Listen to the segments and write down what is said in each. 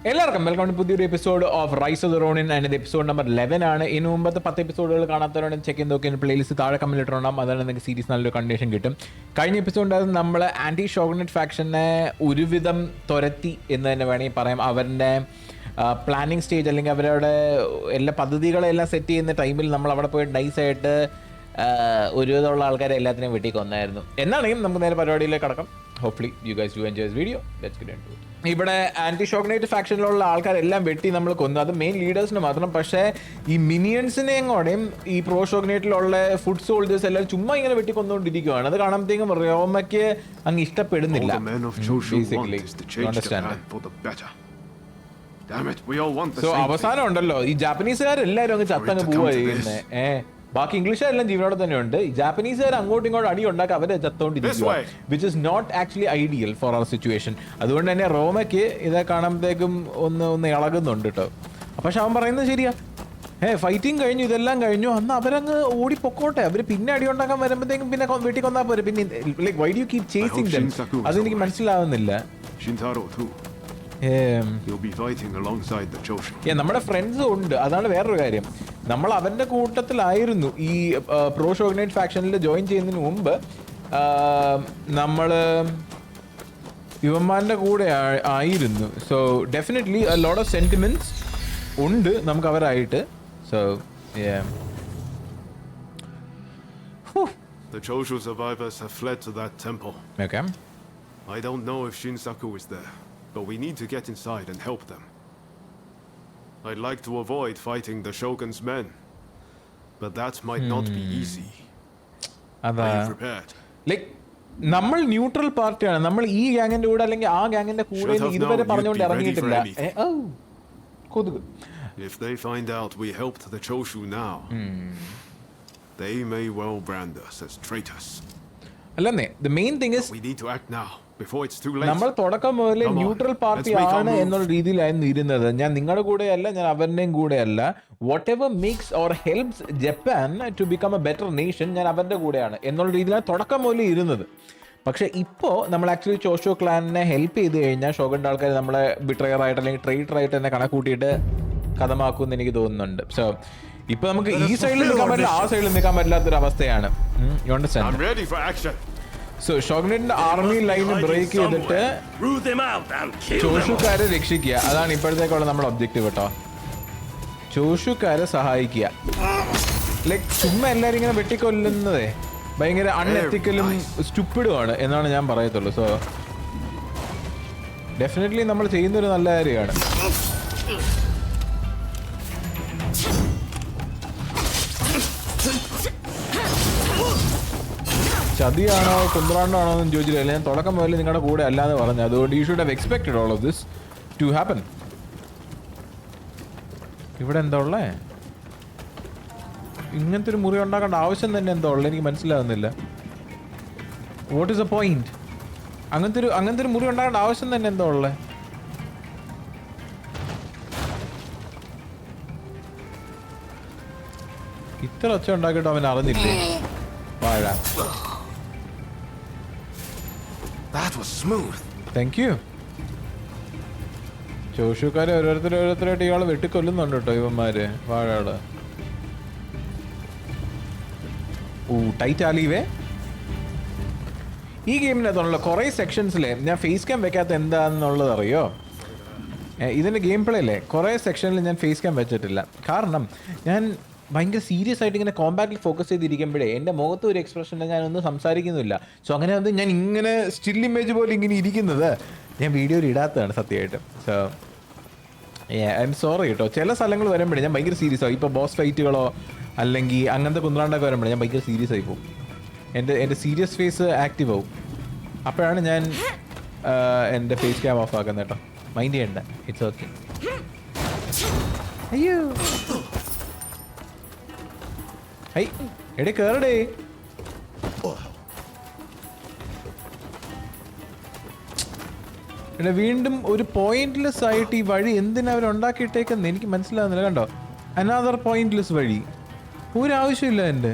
എല്ലാവർക്കും welcome to പുതിയൊരു episode of rise of the Ronin. അതിൻ്റെ എപ്പിസോഡ് നമ്പർ 11 ആണ്. ഇതിന് മുമ്പത്തെ 10 എപ്പിസോഡുകൾ കാണാത്തവരാണെങ്കിൽ ചെക്ക് ചെയ്ത് നോക്കിയാൽ പ്ലേലിസ്റ്റ് താഴെ കമ്മിൽ ഇട്ടുണ്ടാകും. അതാണ് നിങ്ങൾക്ക് സീരീസ് നല്ലൊരു കണ്ടീഷൻ കിട്ടും. കഴിഞ്ഞ എപ്പിസോഡിനകത്ത് നമ്മൾ ആൻറ്റി ഷോഗനേറ്റ് ഫാക്ഷനെ ഒരുവിധം തുരത്തി എന്ന് തന്നെ വേണമെങ്കിൽ പറയാം. അവരുടെ പ്ലാനിങ് സ്റ്റേജ് അല്ലെങ്കിൽ അവരുടെ എല്ലാ പദ്ധതികളെല്ലാം സെറ്റ് ചെയ്യുന്ന ടൈമിൽ നമ്മൾ അവിടെ പോയി നൈസായിട്ട് ഒരുവിധമുള്ള ആൾക്കാരെ എല്ലാത്തിനെയും വെട്ടി കൊന്നായിരുന്നു. എന്നാണെങ്കിലും നമുക്ക് നേരെ പരിപാടിയിലേക്ക് കടക്കാം. Hopefully you guys do enjoy this video. Let's get into it. ഇവിടെ ആൻറ്റി ഷോഗനേറ്റ് ഫാക്ഷനിലുള്ള ആൾക്കാരെല്ലാം വെട്ടി നമ്മൾ കൊന്നു. അത് മെയിൻ ലീഡേഴ്സിന് മാത്രം. പക്ഷേ ഈ മിനിയൻസിനെയും കൂടെയും ഈ പ്രോ ഷോഗനേറ്റിലുള്ള ഫുഡ് സോൾജേഴ്സ് എല്ലാം ചുമ്മാ ഇങ്ങനെ വെട്ടി കൊന്നുകൊണ്ടിരിക്കുകയാണ്. അത് കാണുമ്പോഴത്തേക്കും റോമയ്ക്ക് അങ്ങ് ഇഷ്ടപ്പെടുന്നില്ല. സോ അവസാനം ഉണ്ടല്ലോ ഈ ജാപ്പനീസുകാരെല്ലാവരും അങ്ങ് ചത്തങ്ങ് പോവുക ചെയ്യുന്നത്. ബാക്കി ഇംഗ്ലീഷുകാരെല്ലാം ജീവനോടെ തന്നെ ഉണ്ട്. ജാപ്പനീസുകാർ അങ്ങോട്ടും ഇങ്ങോട്ടും അടി ഉണ്ടാക്കി അവരെ ചത്തോണ്ടിരിക്കുക, which is not actually ideal for our situation. അതുകൊണ്ട് തന്നെ റോമയ്ക്ക് ഇതൊക്കെ കാണുമ്പോഴത്തേക്കും ഒന്ന് ഇളകുന്നുണ്ട് കേട്ടോ. പക്ഷെ അവൻ പറയുന്നത് ശരിയാ. ഫൈറ്റിംഗ് കഴിഞ്ഞു, ഇതെല്ലാം കഴിഞ്ഞു, അന്ന് അവരങ്ങ് ഓടിപ്പൊക്കോട്ടെ. അവർ പിന്നെ അടി ഉണ്ടാക്കാൻ വരുമ്പോഴത്തേക്കും പിന്നെ വീട്ടിൽ കൊന്നാൽ പോരെ. പിന്നെ like why do you keep chasing dum? അതെനിക്ക് മനസ്സിലാവുന്നില്ല. നമ്മുടെ ഫ്രണ്ട്സ് ഉണ്ട്, അതാണ് വേറൊരു കാര്യം. നമ്മൾ അവന്റെ കൂട്ടത്തിലായിരുന്നു. ഈ പ്രോ ഷോഗനേറ്റ് ഫാക്ഷനിൽ ജോയിൻ ചെയ്യുന്നതിന് മുമ്പ് നമ്മള് യുവന്മാരുടെ കൂടെ ആയിരുന്നു. So definitely A lot of sentiments ഉണ്ട് നമുക്ക് അവരായിട്ട്. So The Choshu survivors have fled to that temple. Okay. I don't know if Shinsaku is there, but we need to get inside and help them. I'd like to avoid fighting the Shogun's men, but that might not be easy. Are you prepared? Like, നമ്മൾ neutral പാർട്ടിയാണ്. നമ്മൾ ഈ ഗാങ്ങിന്റെ കൂടെ അല്ലെങ്കിൽ ആ ഗാങ്ങിന്റെ കൂടെ ഇതുവരെ പറഞ്ഞുകൊണ്ട് ഇറങ്ങിയിട്ടില്ല. If they find out we helped the Choshu now, they may well brand us as traitors. അല്ലെന്നേ, the main thing is we need to act now before it's too late. നമ്മൾ തുടക്കം മുതലേ ന്യൂട്രൽ പാർട്ടി ആണ് എന്നുള്ള രീതിയിലായിരുന്നു ഇരുന്നത്. ഞാൻ നിങ്ങളുടെ കൂടെയല്ല, ഞാൻ അവരുടെയും കൂടെയല്ല. Whatever makes or helps Japan to become a better nation, ഞാൻ അവരുടെ കൂടെയാണ് എന്നുള്ള രീതിയിലാണ് തുടക്കം മുതലേ ഇരുന്നത്. പക്ഷെ ഇപ്പോൾ നമ്മൾ ആക്ച്വലി ചോഷോ ക്ലാനിനെ ഹെൽപ്പ് ചെയ്ത് കഴിഞ്ഞാൽ ഷോഗന്റെ ആൾക്കാർ നമ്മളെ ബിട്രയർ ആയിട്ട് അല്ലെങ്കിൽ ട്രേറ്റർ ആയിട്ട് തന്നെ കണക്കൂട്ടിയിട്ട് കഥമാക്കുമെന്ന് എനിക്ക് തോന്നുന്നുണ്ട്. സോ ഇപ്പൊ നമുക്ക് ഈ സൈഡിൽ നിൽക്കാൻ പറ്റില്ല, ആ സൈഡിൽ നിൽക്കാൻ പറ്റാത്തൊരു അവസ്ഥയാണ്. You understand? സോ ഷോഗനേറ്റിന്റെ ആർമി ലൈൻ ബ്രേക്ക് ചെയ്തിട്ട് ചോഷുക്കാരെ രക്ഷിക്കുക, അതാണ് ഇപ്പോഴത്തേക്കുള്ള നമ്മുടെ ഒബ്ജക്റ്റീവ് കേട്ടോ. ചോഷുക്കാരെ സഹായിക്കുക. ലൈക്ക് ചുമ്മാ എല്ലാരും ഇങ്ങനെ വെട്ടിക്കൊല്ലുന്നതേ ഭയങ്കര അൺഎത്തിക്കലും സ്റ്റുപ്പിഡുമാണ് എന്നാണ് ഞാൻ പറയത്തുള്ളൂ. സോ ഡെഫിനറ്റ്ലി നമ്മൾ ചെയ്യുന്നൊരു നല്ല കാര്യമാണ്. ചതിയാണോ കുന്ത്രാണ്ടാണോ എന്ന് ചോദിച്ചില്ല. ഞാൻ തുടക്കം മുതൽ നിങ്ങളുടെ കൂടെ അല്ലാന്ന് പറഞ്ഞു. അതുകൊണ്ട് you should have expected all of this to happen. ഇവിടെ എന്താ ഉള്ളേ? ഇങ്ങനത്തെ ഒരു മുറി ഉണ്ടാക്കേണ്ട ആവശ്യം തന്നെ എന്താ ഉള്ളത്? എനിക്ക് മനസ്സിലാവുന്നില്ല. What is A point? അങ്ങനത്തെ ഒരു മുറി ഉണ്ടാക്കേണ്ട ആവശ്യം തന്നെ എന്താ ഉള്ളത്? ഇത്ര ഒച്ച ഉണ്ടാക്കിയിട്ട് അവൻ അറിഞ്ഞില്ലേ? വാഴ. That was smooth. Thank you. ചോഷുക്കാരെ ഓരോരുത്തരായിട്ട് ഇയാള് വെട്ടിക്കൊല്ലുന്നുണ്ട് കേട്ടോ ഇവന്മാര്. വാഴാള് ടൈറ്റ് ആലീവേ. ഈ ഗെയിമിനകത്തുള്ള കുറേ സെക്ഷൻസിലെ ഞാൻ ഫേസ് ക്യാം വെക്കാത്ത എന്താണെന്നുള്ളത് അറിയോ? ഇതിൻ്റെ ഗെയിം പ്ലേ അല്ലേ കുറേ സെക്ഷനിൽ ഞാൻ ഫേസ് ക്യാം വെച്ചിട്ടില്ല. കാരണം ഞാൻ ഭയങ്കര സീരിയസ് ആയിട്ട് ഇങ്ങനെ കോമ്പാക്റ്റിൽ ഫോക്കസ് ചെയ്തിരിക്കുമ്പോഴേ എൻ്റെ മുഖത്ത് ഒരു എക്സ്പ്രഷൻ ഞാനൊന്നും സംസാരിക്കുന്നില്ല. സോ അങ്ങനെ അത് ഞാൻ ഇങ്ങനെ സ്റ്റിൽ ഇമേജ് പോലെ ഇങ്ങനെ ഇരിക്കുന്നത് ഞാൻ വീഡിയോയിൽ ഇടാത്തതാണ് സത്യമായിട്ടും. സോ ഐ എം സോറി കേട്ടോ. ചില സ്ഥലങ്ങൾ വരുമ്പോഴേ ഞാൻ ഭയങ്കര സീരിയസ് ആവും. ഇപ്പോൾ ബോസ് ഫൈറ്റുകളോ അല്ലെങ്കിൽ അങ്ങനത്തെ കുന്ത്രാണ്ടൊക്കെ വരുമ്പോഴേ ഞാൻ ഭയങ്കര സീരിയസ് ആയി പോകും. എൻ്റെ സീരിയസ് ഫേസ് ആക്റ്റീവ് ആവും. അപ്പോഴാണ് ഞാൻ എൻ്റെ ഫേസ് ക്യാം ഓഫ് ആക്കുന്നത് കേട്ടോ. മൈൻഡ് ചെയ്യണ്ട, ഇറ്റ്സ് ഓക്കെ. അയ്യോ ഹൈ എടേ കേറടേ. എടാ വീണ്ടും ഒരു പോയിന്റ്ലെസ് ആയിട്ട് ഈ വഴി എന്തിനാ അവരുണ്ടാക്കിയിട്ടേക്കെന്ന് എനിക്ക് മനസ്സിലാവുന്നില്ല. കണ്ടോ, അനദർ പോയിന്റ്ലെസ് വഴി. ഒരാവശ്യമില്ല എൻ്റെ.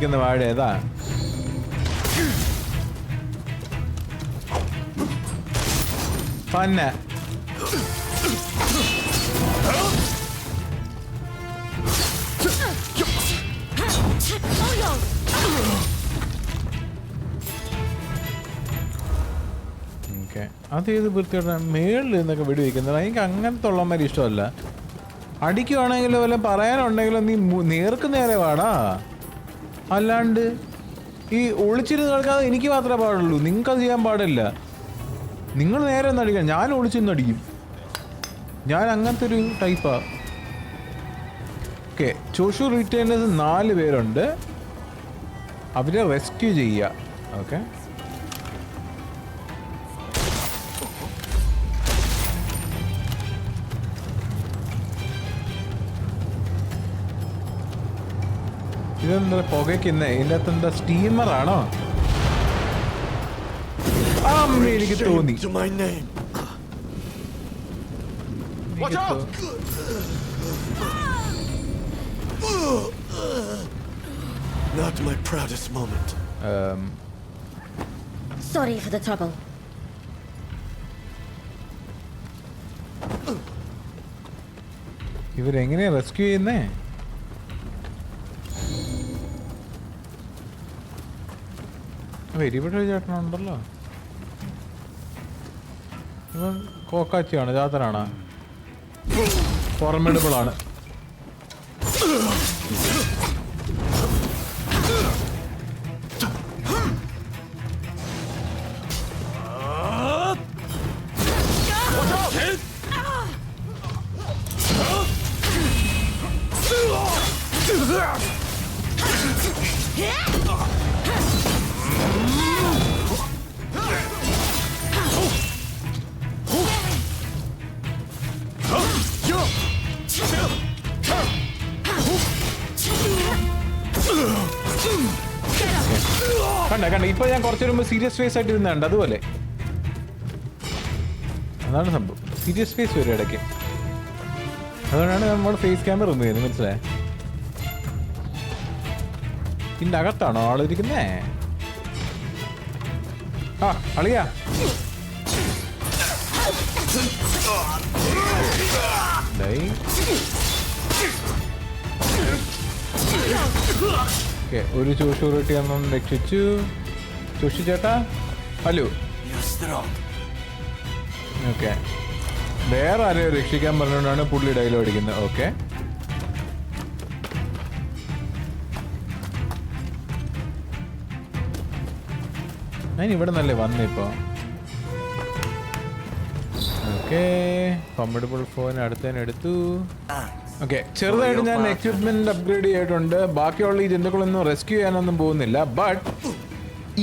നിൽക്കുന്ന വാഴ ഏതാ? പന്ന അത് ചെയ്ത് വൃത്തിയോടെ മേളിൽ നിന്നൊക്കെ വെടിവെക്കുന്നത് എനിക്ക് അങ്ങനത്തെ ഉള്ളമാര് ഇഷ്ടമല്ല. അടിക്കുവാണെങ്കിലും വല്ല പറയാനുണ്ടെങ്കിലും നീ നേർക്ക് നേരെ വാടാ, അല്ലാണ്ട് ഈ ഒളിച്ചിരുന്ന് കളിക്കാതെ എനിക്ക് മാത്രമേ പാടുള്ളൂ, നിങ്ങൾക്കത് ചെയ്യാൻ പാടില്ല. നിങ്ങൾ നേരെ ഒന്ന് അടിക്കണം, ഞാൻ ഒളിച്ചൊന്നും അടിക്കും. ഞാൻ അങ്ങനത്തെ ഒരു ടൈപ്പാ. ഓക്കെ, ചോഷു റിട്ടേണേഴ്സ് 4 പേരുണ്ട്, അവരെ റെസ്ക്യൂ ചെയ്യുക. ഓക്കെ, ഇതെന്താ പുകയ്ക്കുന്നേ? ഇതിൻ്റെ അകത്ത് എന്താ സ്റ്റീമറാണോ? എനിക്ക് തോന്നി. Not my proudest moment. Sorry for the trouble. ഇവരെങ്ങനെയാ റെസ്ക്യൂ ചെയ്യുന്നേ? വെരിപെട്ട ചേട്ടനുണ്ടല്ലോ, ഇവൻ കോക്കാച്ചിയാണ്, ജാത്തനാണ്, ഫോർമിഡബിൾ ആണ്. കണ്ട ഇപ്പൊ ഞാൻ കുറച്ചു മുമ്പ് സീരിയസ് ഫേസ് ആയിട്ട് ഇരുന്നുണ്ട്, അതുപോലെ അതാണ് സംഭവം. സീരിയസ് ഫേസ് വരും ഇടയ്ക്ക്, അതുകൊണ്ടാണ് നമ്മൾ ഫേസ് ക്യാമറ റിമൂവ് ചെയ്യുന്നത്. മനസ്സിലായേ? ഇതിൻ്റെ അകത്താണോ ആളിരിക്കുന്നേ? ആ അളിയാ, ഒരു ചോഷൂറിട്ടി ഒന്നും രക്ഷിച്ചു. ചോഷി ചേട്ടാ, ഹലോ. ഓക്കെ, വേറെ ആരെയോ രക്ഷിക്കാൻ പറഞ്ഞുകൊണ്ടാണ് പുള്ളി ഡയലോഗ് അടിക്കുന്നത്. ഓക്കെ, ഞാൻ ഇവിടെ നല്ലേ വന്നിപ്പോ. ഓക്കെ, ഫോർമിഡബിൾ ഫോൺ അടുത്തതിനെടുത്തു. ഓക്കെ, ചെറുതായിട്ട് ഞാൻ എക്വിപ്മെന്റ് അപ്ഗ്രേഡ് ചെയ്തിട്ടുണ്ട്. ബാക്കിയുള്ള ഈ ജന്തുക്കളൊന്നും റെസ്ക്യൂ ചെയ്യാനൊന്നും പോകുന്നില്ല. ബട്ട്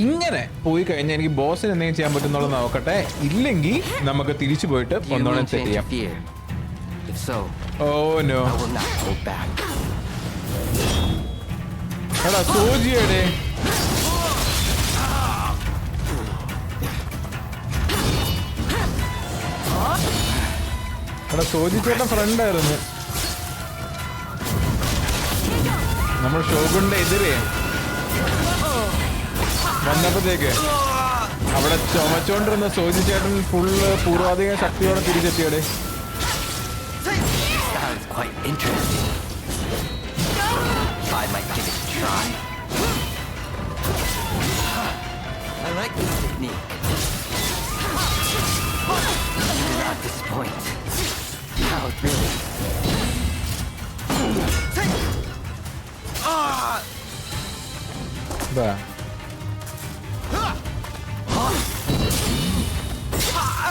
ഇങ്ങനെ പോയി കഴിഞ്ഞാൽ എനിക്ക് ബോസിന് എന്തെങ്കിലും ചെയ്യാൻ പറ്റുന്നുള്ളത് നോക്കട്ടെ. ഇല്ലെങ്കിൽ നമുക്ക് തിരിച്ചു പോയിട്ട് ഒന്നോളം സെറ്റ് ചെയ്യാം. ഓ നോ, എടാ സോജിയുടെ എടാ സോജി ചേട്ടൻ ഫ്രണ്ടായിരുന്നു. നമ്മൾ ഷോഗുന്റെ എതിരെ വന്നപ്പോഴത്തേക്ക് അവിടെ ചുമച്ചോണ്ടിരുന്ന സോജി ചേട്ടൻ ഫുള്ള് പൂർവാധിക ശക്തിയോടെ തിരിച്ചെത്തിയോടെ.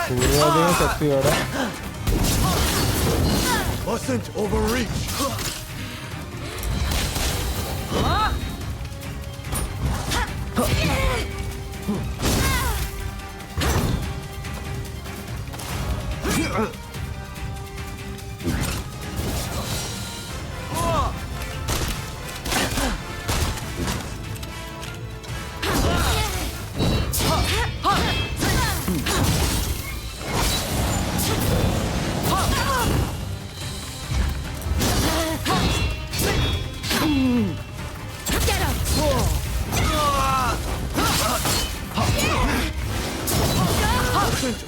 പൂർവാധിക ശക്തിയോടെ Mustn't overreach.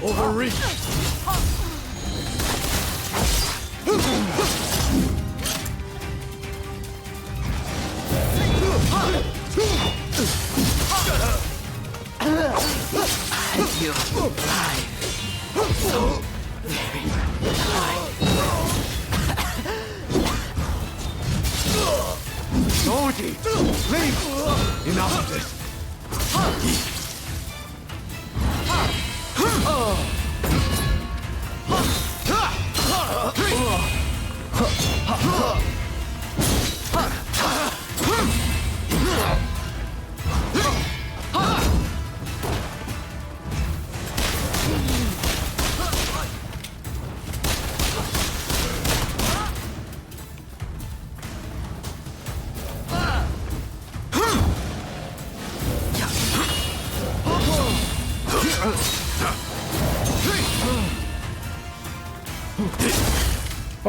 overreach! You alive. So very alive. Doji! Leave! Enough of this!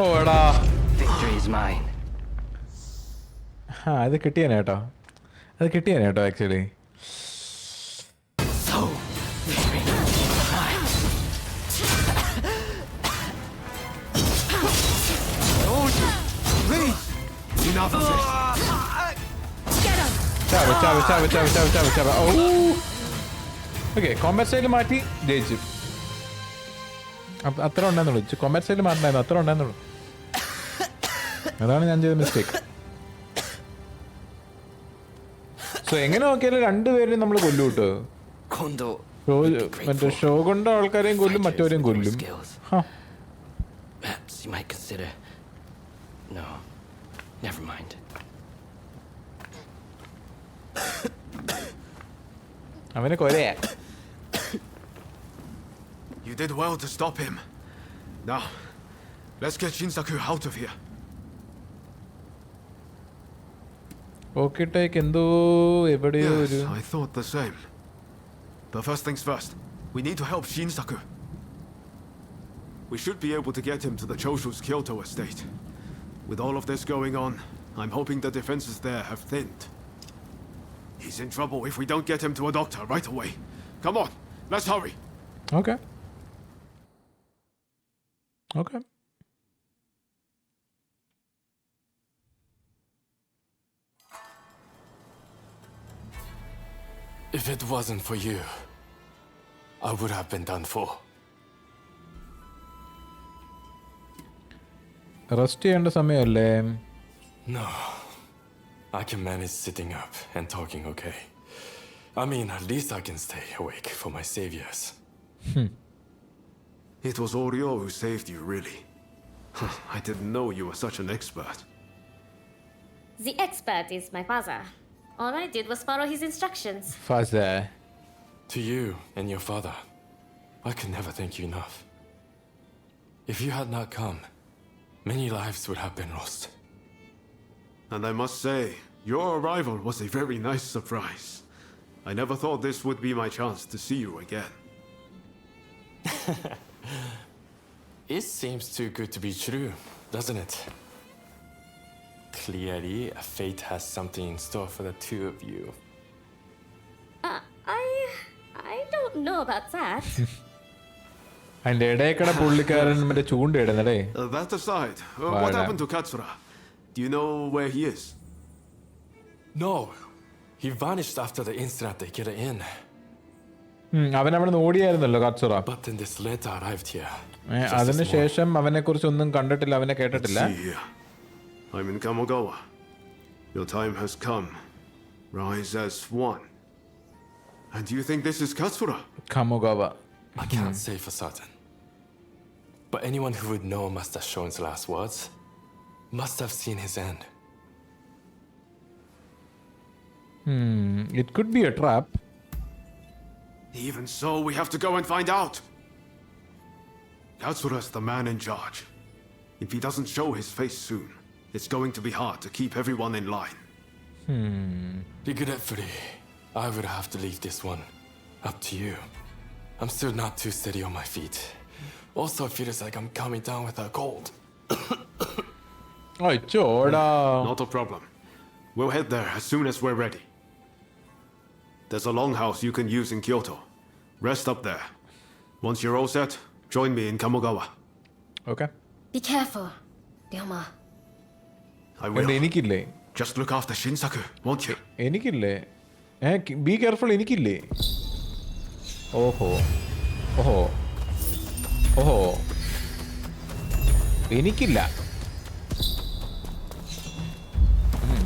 ഓ എടാ Victory is mine. ആ അത് കിട്ടിയാനേട്ടോ actually. So very alive. Doji! Please! Enough of this! ചാവ. ഓ ഓക്കെ, കോമ്പാറ്റ് സ്റ്റൈൽ മാറ്റി ജയിച്ചു. അത്ര ഉണ്ടായിരുന്നുള്ളൂ. കോമ്പാറ്റ് സ്റ്റൈൽ മാറ്റണ്ടായിരുന്നു, അത്ര ഉണ്ടായിരുന്നുള്ളൂ. അതാണ് ഞാൻ ചെയ്ത മിസ്റ്റേക്ക്. സോ എങ്ങനെ നോക്കിയാലും രണ്ടുപേരും നമ്മൾ കൊല്ലും കേട്ടോ. Kondo. മറ്റേ ഷോ കൊണ്ട് ആൾക്കാരെയും കൊല്ലും, മറ്റവരെയും കൊല്ലും. Perhaps you might consider. No, never mind. അവനെ കൊലയാ. You did well to stop him. Now, let's get Shinsaku out of here. പോക്കറ്റേക്ക് എന്തോ എവിടെയോ Yes, ഒരു I thought the same. But first things first, we need to help Shinsaku. We should be able to get him to the Choshu's Kyoto estate. With all of this going on, I'm hoping the defenses there have thinned. He's in trouble if we don't get him to a doctor right away. Come on, let's hurry. Okay. If it wasn't for you, I would have been done for. Rest ചെയ്യേണ്ട സമയമല്ലേ? No. I can manage sitting up and talking okay. I mean, at least I can stay awake for my saviors. It was Oryo who saved you, really. I didn't know you were such an expert. The expert is my father. All I did was follow his instructions. Father. To you and your father, I could never thank you enough. If you had not come, many lives would have been lost. And I must say, your arrival was a very nice surprise. I never thought this would be my chance to see you again. It seems too good to be true, doesn't it? Clearly, fate has something in store for the two of you. I don't know about that. അതിന്റെ ഇടയ്ക്കട പുള്ളിക്കാരൻ മറ്റേ ചൂണ്ടയിടുന്നടേ. That aside, what happened to Katsura? Do you know where he is? No, he vanished after the incident they get in. അവൻ അവിടെ നിന്ന് ഓടിയായിരുന്നല്ലോ കാറ്റ്സുറ. But then this letter arrived here. അതിനുശേഷം അവനെ കുറിച്ച് ഒന്നും കണ്ടിട്ടില്ല, അവനെ കേട്ടിട്ടില്ല. See here. I'm in Kamogawa. Your time has come. Rise as one. And do you think this is Katsura? Kamogawa. I can't say for certain. But anyone who would know Master Shogun's last words must have seen his end. It could be a trap. Even so, we have to go and find out. Katsura's the man in charge. If he doesn't show his face soon, it's going to be hard to keep everyone in line. Regretfully, I would have to leave this one up to you. I'm still not too steady on my feet. Also, it feels like I'm coming down with a cold. Oh, ചോടാ. Not a problem. We'll head there as soon as we're ready. There's a longhouse you can use in Kyoto. Rest up there. Once you're all set, join me in Kamogawa. Okay. Be careful, Ryoma. I will. എനിക്കില്ലേ? Just look after Shinsaku, won't you? എനിക്കില്ലേ? Be careful, എനിക്കില്ലേ? ഓഹോ ഓഹോ ഓഹോ, എനിക്കില്ല.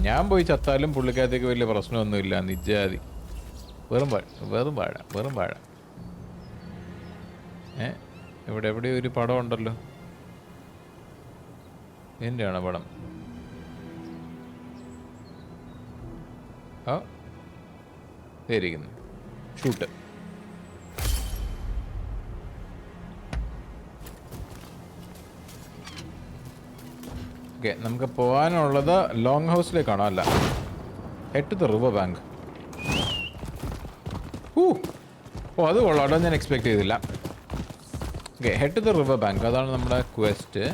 ഞാൻ പോയി ചത്താലും പുള്ളിക്കകത്തേക്ക് വലിയ പ്രശ്നമൊന്നുമില്ല. നിജാതി വെറും വാഴ. ഇവിടെ എവിടെയോ ഒരു പടം ഉണ്ടല്ലോ. എന്റെയാണോ പടം? ആ ഇരിക്കുന്നു. ഷൂട്ട്. ഓക്കെ, നമുക്ക് പോകാനുള്ളത് ലോങ് ഹൗസിലേക്കാണോ? അല്ല, head to the river bank. ഓ, അത് കൊള്ളാം. അവിടെ ഞാൻ എക്സ്പെക്ട് ചെയ്തില്ല. Okay, head to the river bank, അതാണ് നമ്മുടെ ക്വസ്റ്റ്.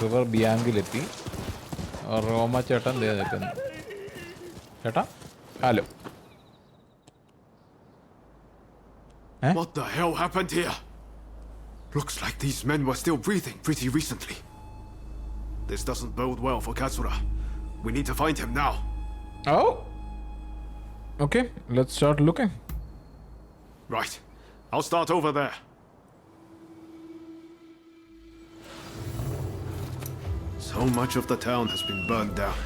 റിവർ ബിയാങ്കിലെത്തി. റോമ ചേട്ടൻ ദേ നിൽക്കുന്നു. ചേട്ടാ hello. What the hell happened here? Looks like these men were still breathing pretty recently. This doesn't bode well for Katsura. We need to find him now. Oh. Okay, let's start looking. Right. I'll start over there. So much of the town has been burned down.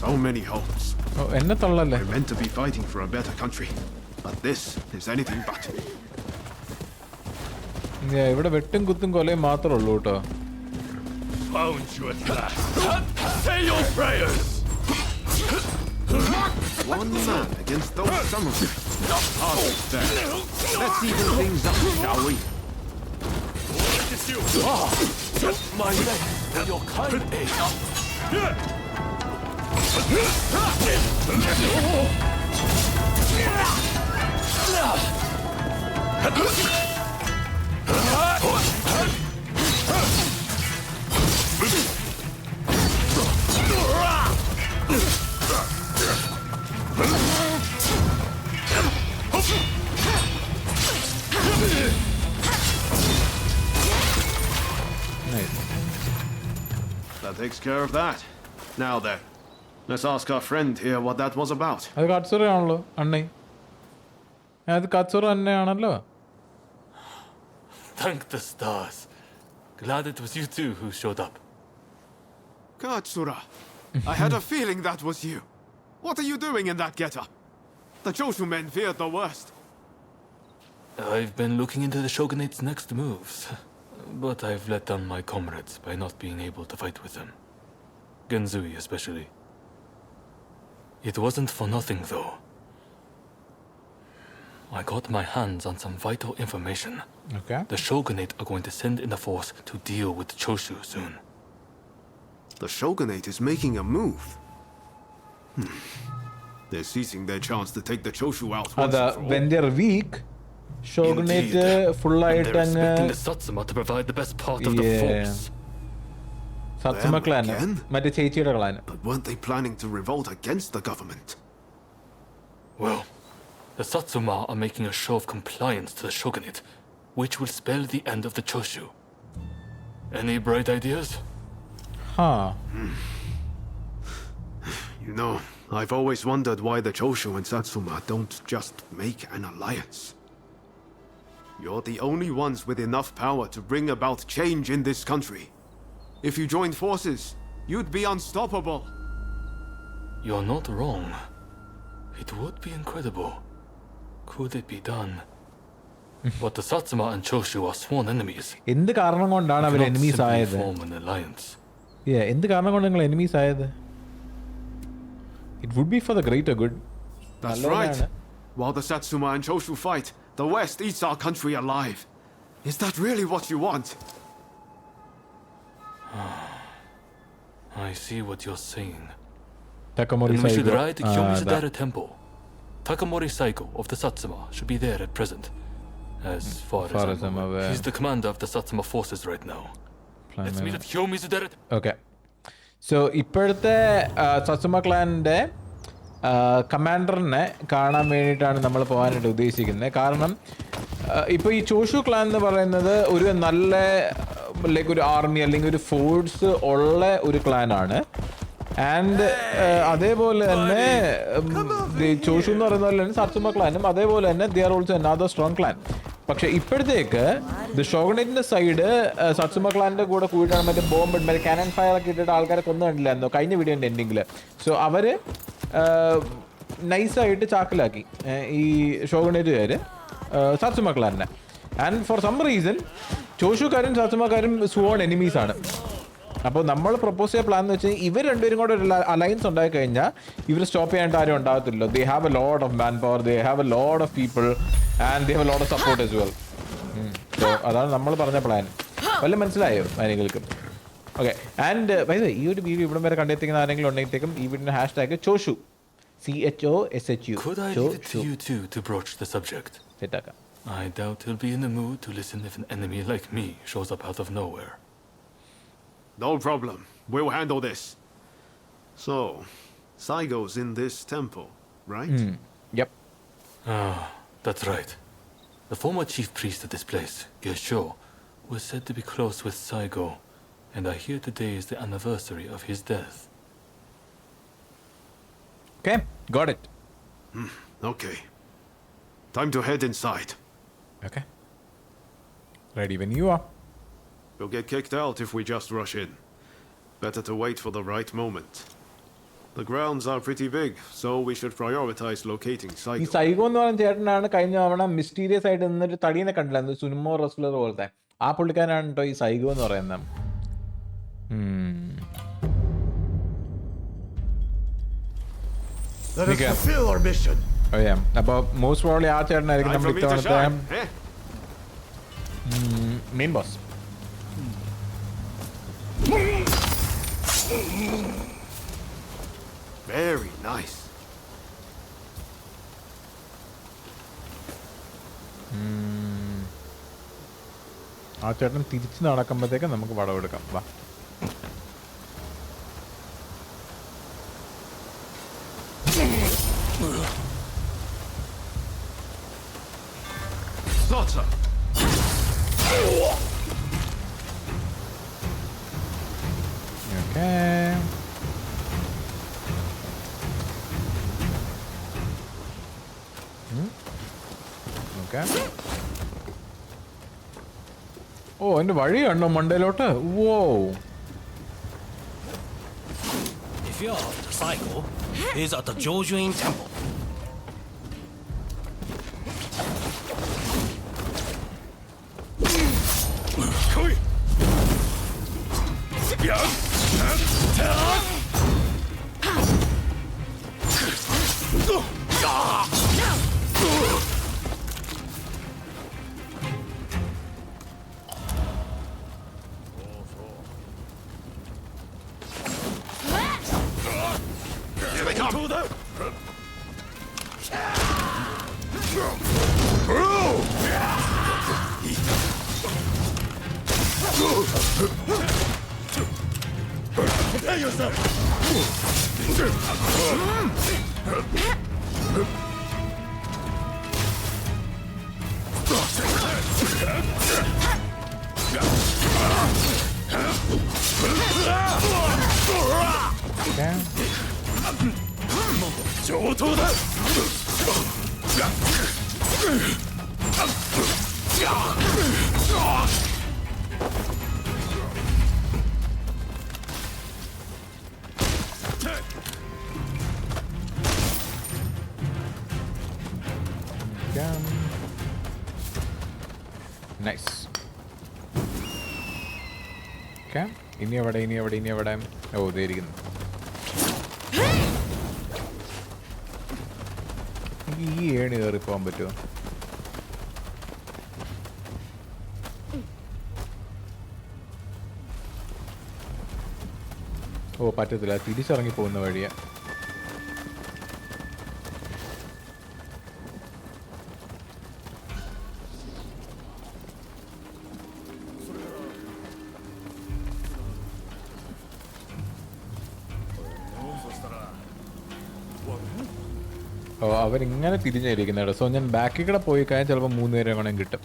So many homes. Oh, enna thallale. We're meant to be fighting for a better country. But this is anything but. ഇവിടെ വെട്ടും കുത്തും കൊലയും മാത്രമേ ഉള്ളൂ കേട്ടോ. Found you at last. Say your prayers. One man against those samurai. Hardly fair. Let's even things up, shall we? It's you. My leg for your kind aid. That takes care of that. Now then, let's ask our friend here what that was about. അത് കത്സുറ ആണല്ലോ അണ്ണേ. അത് കത്സുറ തന്നെയാണല്ലോ. Thank the stars. Glad it was you two who showed up. Katsura, I had a feeling that was you. What are you doing in that getup? The Choshu men feared the worst. I've been looking into the shogunate's next moves, but I've let down my comrades by not being able to fight with them. Genzui especially. It wasn't for nothing though. I got my hands on some vital information. Okay. The shogunate are going to send in a force to deal with the Choshu soon. The Shogunate is making a move. They're seizing their chance to take the Choshu out once അതാ, and for when all. they're weak, ഷോഗ്നേറ്റ് ഫുള്ളായിട്ട് They're അങ്ങ് expecting the Satsuma to provide the best part of the Yeah. force. സത്സുമ Them clan, again? മറ്റേ ചേച്ചിയുടെ clan. But weren't they planning to revolt against the government? Well, the Satsuma are making a show of compliance to the shogunate, which will spell the end of the Choshu. Any bright ideas? Huh. You know, I've always wondered why the Choshu and Satsuma don't just make an alliance. You're the only ones with enough power to bring about change in this country. If you joined forces, you'd be unstoppable. You're not wrong. It would be incredible. Could it be done? But the Satsuma and Choshu are sworn enemies. എന്ത് കാരണം കൊണ്ടാണ് അവർ Cannot enemies simply ആയത്? form an alliance. എന്ത് കാരണം കൊണ്ട് നിങ്ങൾ enemies ആയത്? It would be for the greater good. That's നല്ലതാണ്. right. While the Satsuma and Choshu fight, the West eats our country alive. Is that really what you want? I see what you're saying. Takamori Then we should Saigo. ride to Kyomizudera Temple. Takamori Saigo of the Satsuma should be there at present. As far as I'm aware. He's the commander of the Satsuma forces right now. Let's meet at Kyomizudera. Okay. So ഇപ്പോഴത്തെ സത്സുമ ക്ലാനിൻ്റെ കമാൻഡറിനെ കാണാൻ വേണ്ടിയിട്ടാണ് നമ്മൾ പോകാനായിട്ട് ഉദ്ദേശിക്കുന്നത്. കാരണം ഇപ്പോൾ ഈ ചോഷു clan എന്ന് പറയുന്നത് ഒരു നല്ല ലൈക്ക് ഒരു ആർമി അല്ലെങ്കിൽ ഒരു ഫോഴ്സ് ഉള്ള ഒരു ക്ലാനാണ്. ആൻഡ് അതേപോലെ തന്നെ ചോഷു എന്ന് പറയുന്ന പോലെ തന്നെ സത്സുമ ക്ലാനും അതേപോലെ തന്നെ they are also another strong clan. പക്ഷെ ഇപ്പോഴത്തേക്ക് ദി ഷോഗുനേറ്റിന്റെ സൈഡ് സത്സുമ ക്ലാനിന്റെ കൂടെ കൂടിയിട്ടാണ് മറ്റേ ബോംബ് മറ്റേ കാനൻ ഫയർ ഒക്കെ ഇട്ടിട്ട് ആൾക്കാരെ കൊന്നു കണ്ടില്ലായിരുന്നോ കഴിഞ്ഞ വീഡിയോന്റെ എൻഡിങ്ങിൽ. സോ അവര് നൈസായിട്ട് ചാക്കിലാക്കി ഈ ഷോഗുനേറ്റുകാർ സത്സുമ ക്ലാനിനെ. ആൻഡ് ഫോർ സം റീസൺ ചോഷുക്കാരും സത്സുമക്കാരും സ്വാൺ എനിമീസ് ആണ്. അപ്പോൾ നമ്മൾ പ്രപ്പോസ് ചെയ്ത പ്ലാൻ എന്ന് വെച്ചാൽ ഇവർ രണ്ടുപേരും കൂടെ ഒരു അലയൻസ് ഉണ്ടായി കഴിഞ്ഞാൽ ഇവർ സ്റ്റോപ്പ് ചെയ്യാനായിട്ട് ആരും ഉണ്ടാകത്തില്ലോ. They have a lot of manpower, they have a lot of people and they have a lot of support as well. So അതാണ് നമ്മൾ പറഞ്ഞ പ്ലാൻ. വല്ല മനസ്സിലായോ ആരെങ്കിലും? ഓക്കെ. ആൻഡ് ഈ ഒരു വീഡിയോ ഇവിടം വരെ കണ്ടെത്തിക്കുന്ന ആരെങ്കിലും ഉണ്ടെങ്കിലേക്കും ഈ വീഡിയോയുടെ #, ചോഷു, CHOSHU. Could I leave it to you two to broach the subject? സെറ്റാക്കാം. I doubt he'll be in the mood to listen if an enemy like me shows up out of nowhere. No problem. We'll handle this. So, Saigo's in this temple, right? Yep. Ah, that's right. The former chief priest of this place, Gesho, was said to be close with Saigo, and I hear today is the anniversary of his death. Okay, got it. Okay. Time to head inside. Okay. Ready when you are. We'll get kicked out if we just rush in. Better to wait for the right moment. The grounds are pretty big, so we should prioritize locating ഈ Saigo. സൈഗോ എന്ന് പറയുന്ന ചേട്ടനാണ് കഴിഞ്ഞ തവണ mysterious ആയിട്ട് നിന്നൊരു തടീനെ കണ്ടില്ല, സുനിമോ wrestler പോലത്തെ ആ പുള്ളിക്കാരനാണ് കേട്ടോ ഈ സൈഗോ എന്ന് പറയുന്നത്. Let us fulfill our mission. അപ്പോൾ മോസ്റ്റ് പ്രോബ്ലി ആ ചേട്ടനായിരിക്കും Time നമ്മൾ for me to ഇത്തവണത്തെ shine, eh? Main boss. Very nice. ആ ചേട്ടൻ തിരിച്ച് നടക്കുമ്പോഴത്തേക്ക് നമുക്ക് വളവെടുക്കാം. വാ. Slaughter. Okay. Okay. ഓ എൻ്റെ വഴി കണ്ടോ മണ്ടയിലോട്ട്? വോ. If you're after Saigo, he's at the Jojuin Temple. Here they come. Prepare yourself. Okay. 上等だ。 nice. Okay, ഇനി എവിടെ? ഓ ദേ ഇരിക്കുന്നു. ഈ ഏണി കയറി പോകാൻ പറ്റുമോ? ഓ പറ്റത്തില്ല, തിരിച്ചിറങ്ങി പോകുന്ന വഴിയാ. ഓ അവരിങ്ങനെ തിരിഞ്ഞിരിക്കുന്നുണ്ട്. സോ ഞാൻ ബാക്കിൽ കൂടെ പോയി കഴിഞ്ഞാൽ ചിലപ്പോൾ 3 പേരെ വേണമെങ്കിൽ കിട്ടും.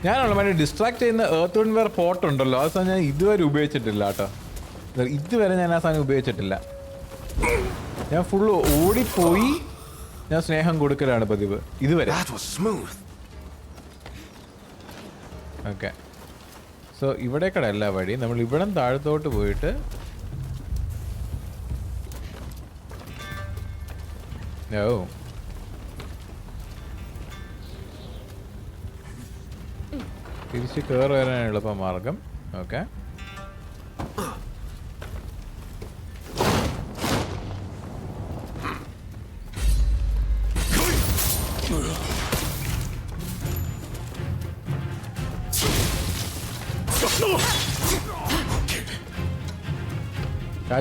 ഞാനുള്ള മറ്റേ ഡിസ്ട്രാക്ട് ചെയ്യുന്ന എർത്ത് വിൻഡ് വെയർ പോട്ട് ഉണ്ടല്ലോ, ആ സാധനം ഞാൻ ഇതുവരെ ഉപയോഗിച്ചിട്ടില്ല കേട്ടോ. ഇതുവരെ ഞാൻ ആ സാധനം ഉപയോഗിച്ചിട്ടില്ല. ഞാൻ ഫുള്ള് ഓടിപ്പോയി ഞാൻ സ്നേഹം കൊടുക്കലാണ് പതിവ് ഇതുവരെ. ഓക്കെ, സോ ഇവിടേക്കട എല്ലാ വഴി. നമ്മൾ ഇവിടെ താഴത്തോട്ട് പോയിട്ട് ഓ തിരിച്ച് കയറി വരാൻ എളുപ്പ മാർഗം. ഓക്കെ,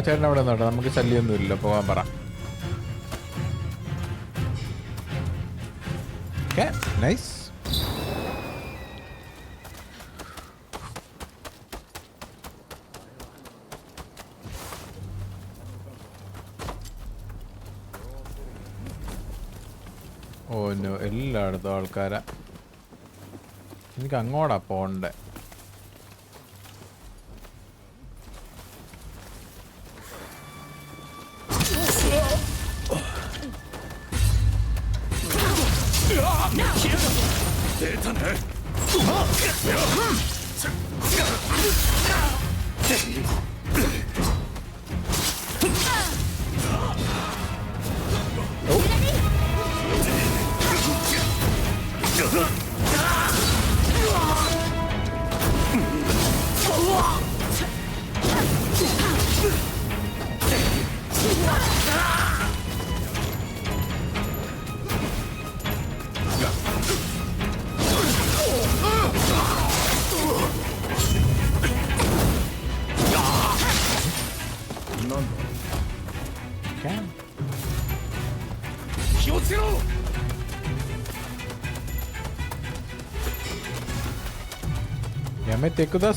ചേട്ടൻ അവിടെ നിന്നോട്ടെ, നമുക്ക് ശല്യമൊന്നുമില്ല, പോകാൻ പറ. Okay, nice. ഓ നോ, എല്ലായിടത്തും ആൾക്കാരാ. എനിക്ക് അങ്ങോട്ടാ പോണ്ടേ.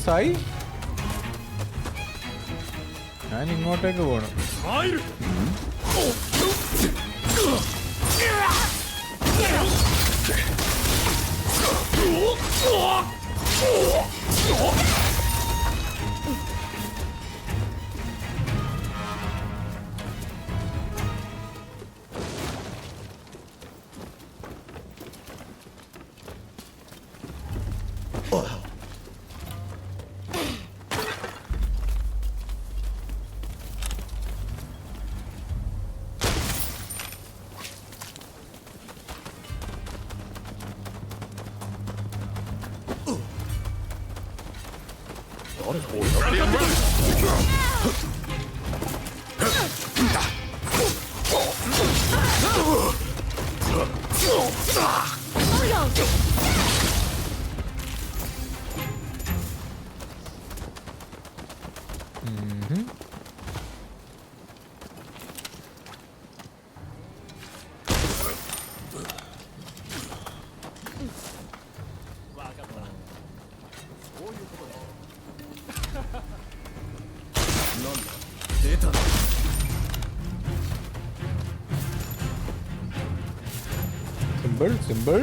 സായി ഞാൻ ഇങ്ങോട്ടേക്ക് പോണു. സിമ്പിൾ.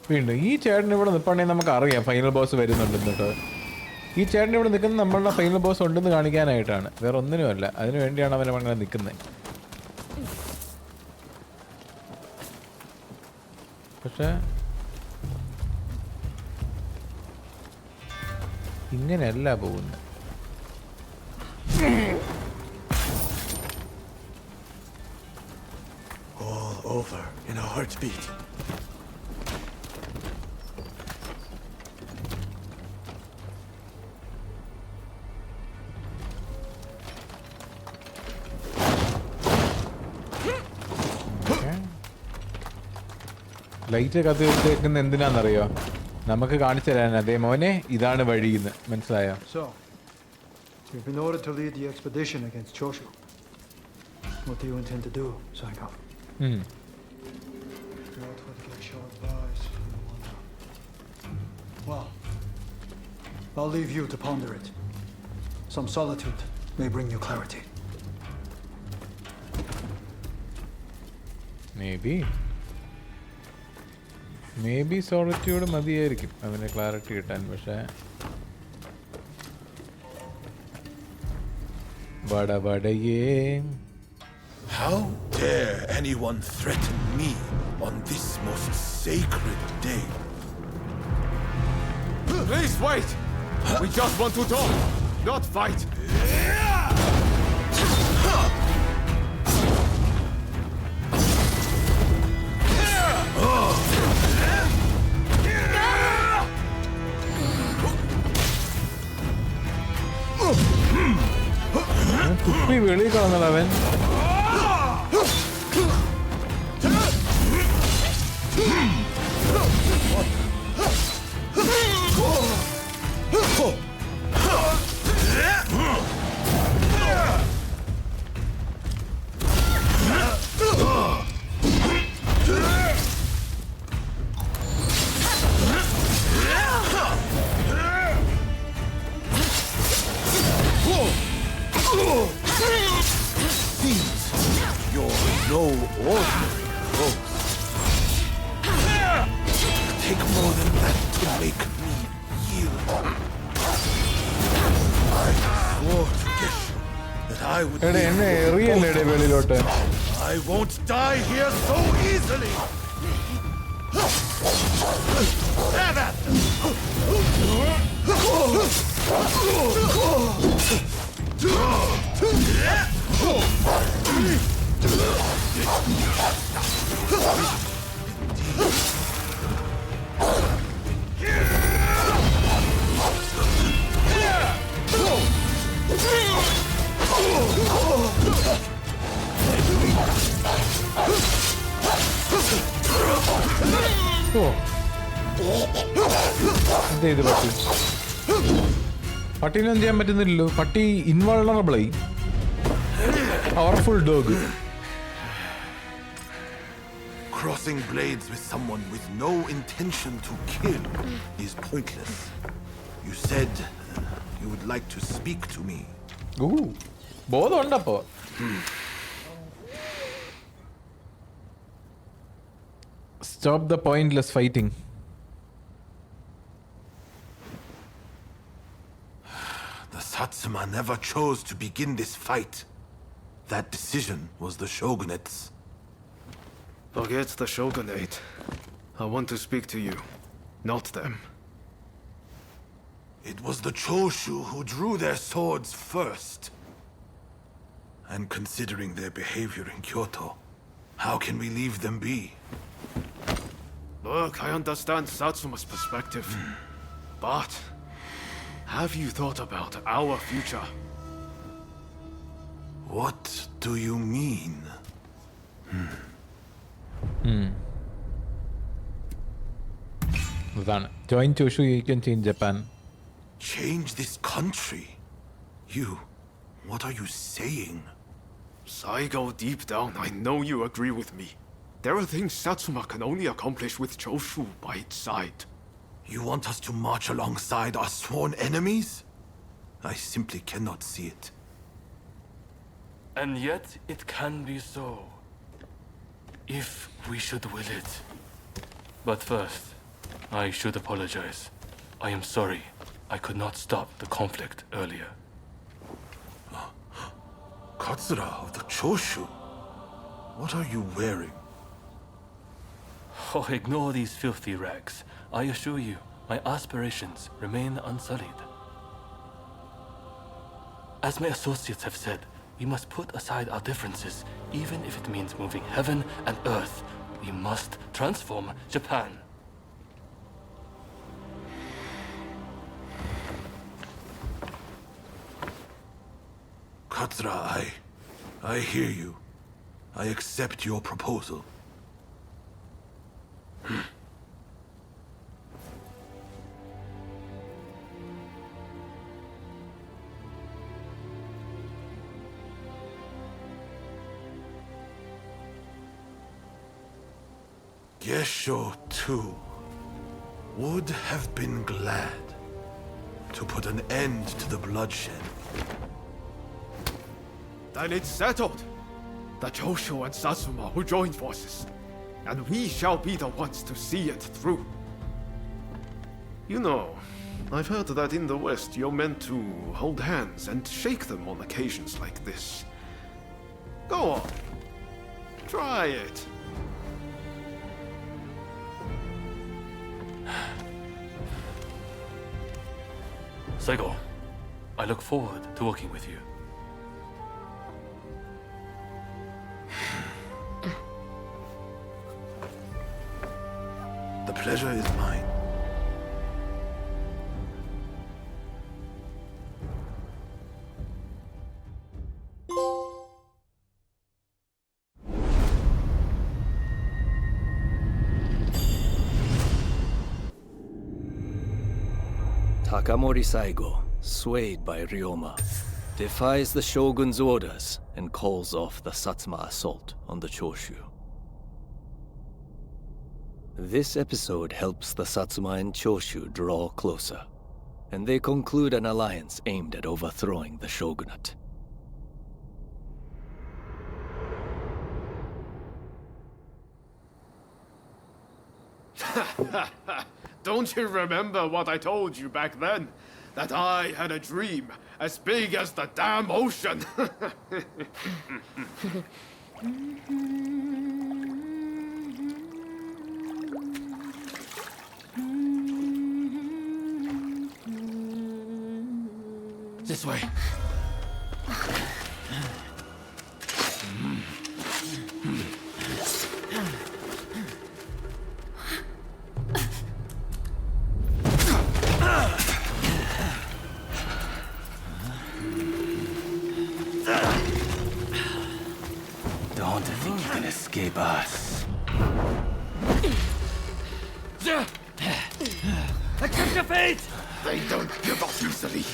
വീണ്ടും ഈ ചേട്ടൻ ഇവിടെ നിൽപ്പുണ്ടെങ്കിൽ നമുക്ക് അറിയാം ഫൈനൽ ബോസ് വരുന്നുണ്ടെന്ന് കേട്ടോ. ഈ ചേട്ടൻ ഇവിടെ നിൽക്കുന്നത് നമ്മളുടെ ഫൈനൽ ബോസ് ഉണ്ടെന്ന് കാണിക്കാനായിട്ടാണ്, വേറെ ഒന്നിനുമല്ല. അതിനു വേണ്ടിയാണ് അവൻ അങ്ങനെ നിൽക്കുന്നത്. പക്ഷെ ഇങ്ങനെയല്ല പോകുന്നത്. All over in a heartbeat. Light കത്തി വെച്ചേക്കുന്ന എന്തിനാണെന്നറിയോ? നമുക്ക് കാണിച്ചു തരാൻ അതേ മോനെ ഇതാണ് വഴിയെന്ന് മനസ്സിലായോ? So, you've been ordered to lead the expedition against Choshu. What do you intend to do, Saiko? Hmm. Not what get your advice. Well, I'll leave you to ponder it. Some solitude may bring you clarity. Maybe solitude മതിയായിരിക്കും അവന് clarity കിട്ടാൻ. പക്ഷേ വടവടയേ. How dare anyone threaten me on this most sacred day? Please wait! We just want to talk, not fight! കുപ്പി വെളിയിൽ കളഞ്ഞല്ലോ അവൻ. You're no ordinary foe. Take more than that to make me yield. I swore to Geshu that I would എടേ എന്നെ എറിയല്ലേ വെളിയിലോട്ട്. I won't die here so easily. Have at them. ഓ എന്തേത് പട്ടി? പട്ടീനൊന്നും ചെയ്യാൻ പറ്റുന്നില്ലല്ലോ. പട്ടി ഇൻവൾണറബിളായി. Powerful dog. Crossing blades with someone with no intention to kill is pointless. You said you would like to speak to me. ബോധമുണ്ടപ്പോ. Stop the pointless fighting. The Satsuma never chose to begin this fight. That decision was the Shogunate's. Forget the Shogunate. I want to speak to you, not them. It was the Choshu who drew their swords first. And considering their behavior in Kyoto, how can we leave them be? Look, I understand Satsuma's perspective. But have you thought about our future? What do you mean? അതാണ് join Choshu you can change Japan. Change this country? What are you saying? Saigo, deep down, I know you agree with me. There are things Satsuma can only accomplish with Choshu by its side. You want us to march alongside our sworn enemies? I simply cannot see it. And yet it can be so, if we should will it. But first, I should apologize. I am sorry I could not stop the conflict earlier. Katsura of the Choshu? What are you wearing? Oh, ignore these filthy rags. I assure you, my aspirations remain unsullied. As my associates have said, we must put aside our differences, even if it means moving heaven and earth. We must transform Japan. Katsura, I hear you. I accept your proposal. Gesho, too, would have been glad to put an end to the bloodshed. Then it's settled. The Choshu and Satsuma will join forces, and we shall be the ones to see it through. You know, I've heard that in the West you're meant to hold hands and shake them on occasions like this. Go on. Try it. Saiko, I look forward to working with you. The pleasure is mine. Takamori Saigo, swayed by Ryoma, defies the shogun's orders and calls off the Satsuma assault on the Choshu. This episode helps the Satsuma and Choshu draw closer, and they conclude an alliance aimed at overthrowing the shogunate. Don't you remember what I told you back then? That I had a dream as big as the damn ocean. This way. Don't think you can escape us. Accept your fate! They don't give up easily.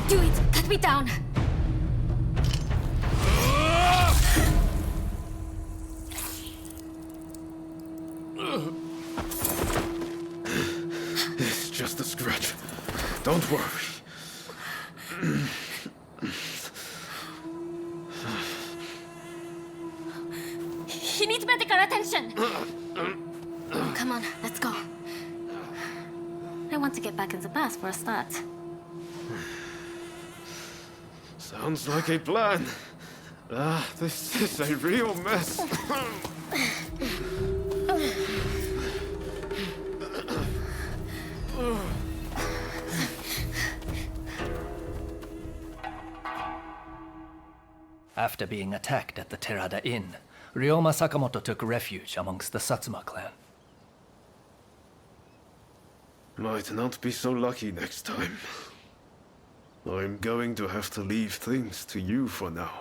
Do it! Cut me down! It's just a scratch. Don't worry. He needs medical attention! Come on, let's go. I want to get back in the bus for a start. Sounds like a plan. This is a real mess. After being attacked at the Terada Inn, Ryoma Sakamoto took refuge amongst the Satsuma clan. Might not be so lucky next time. I'm going to have to leave things to you for now.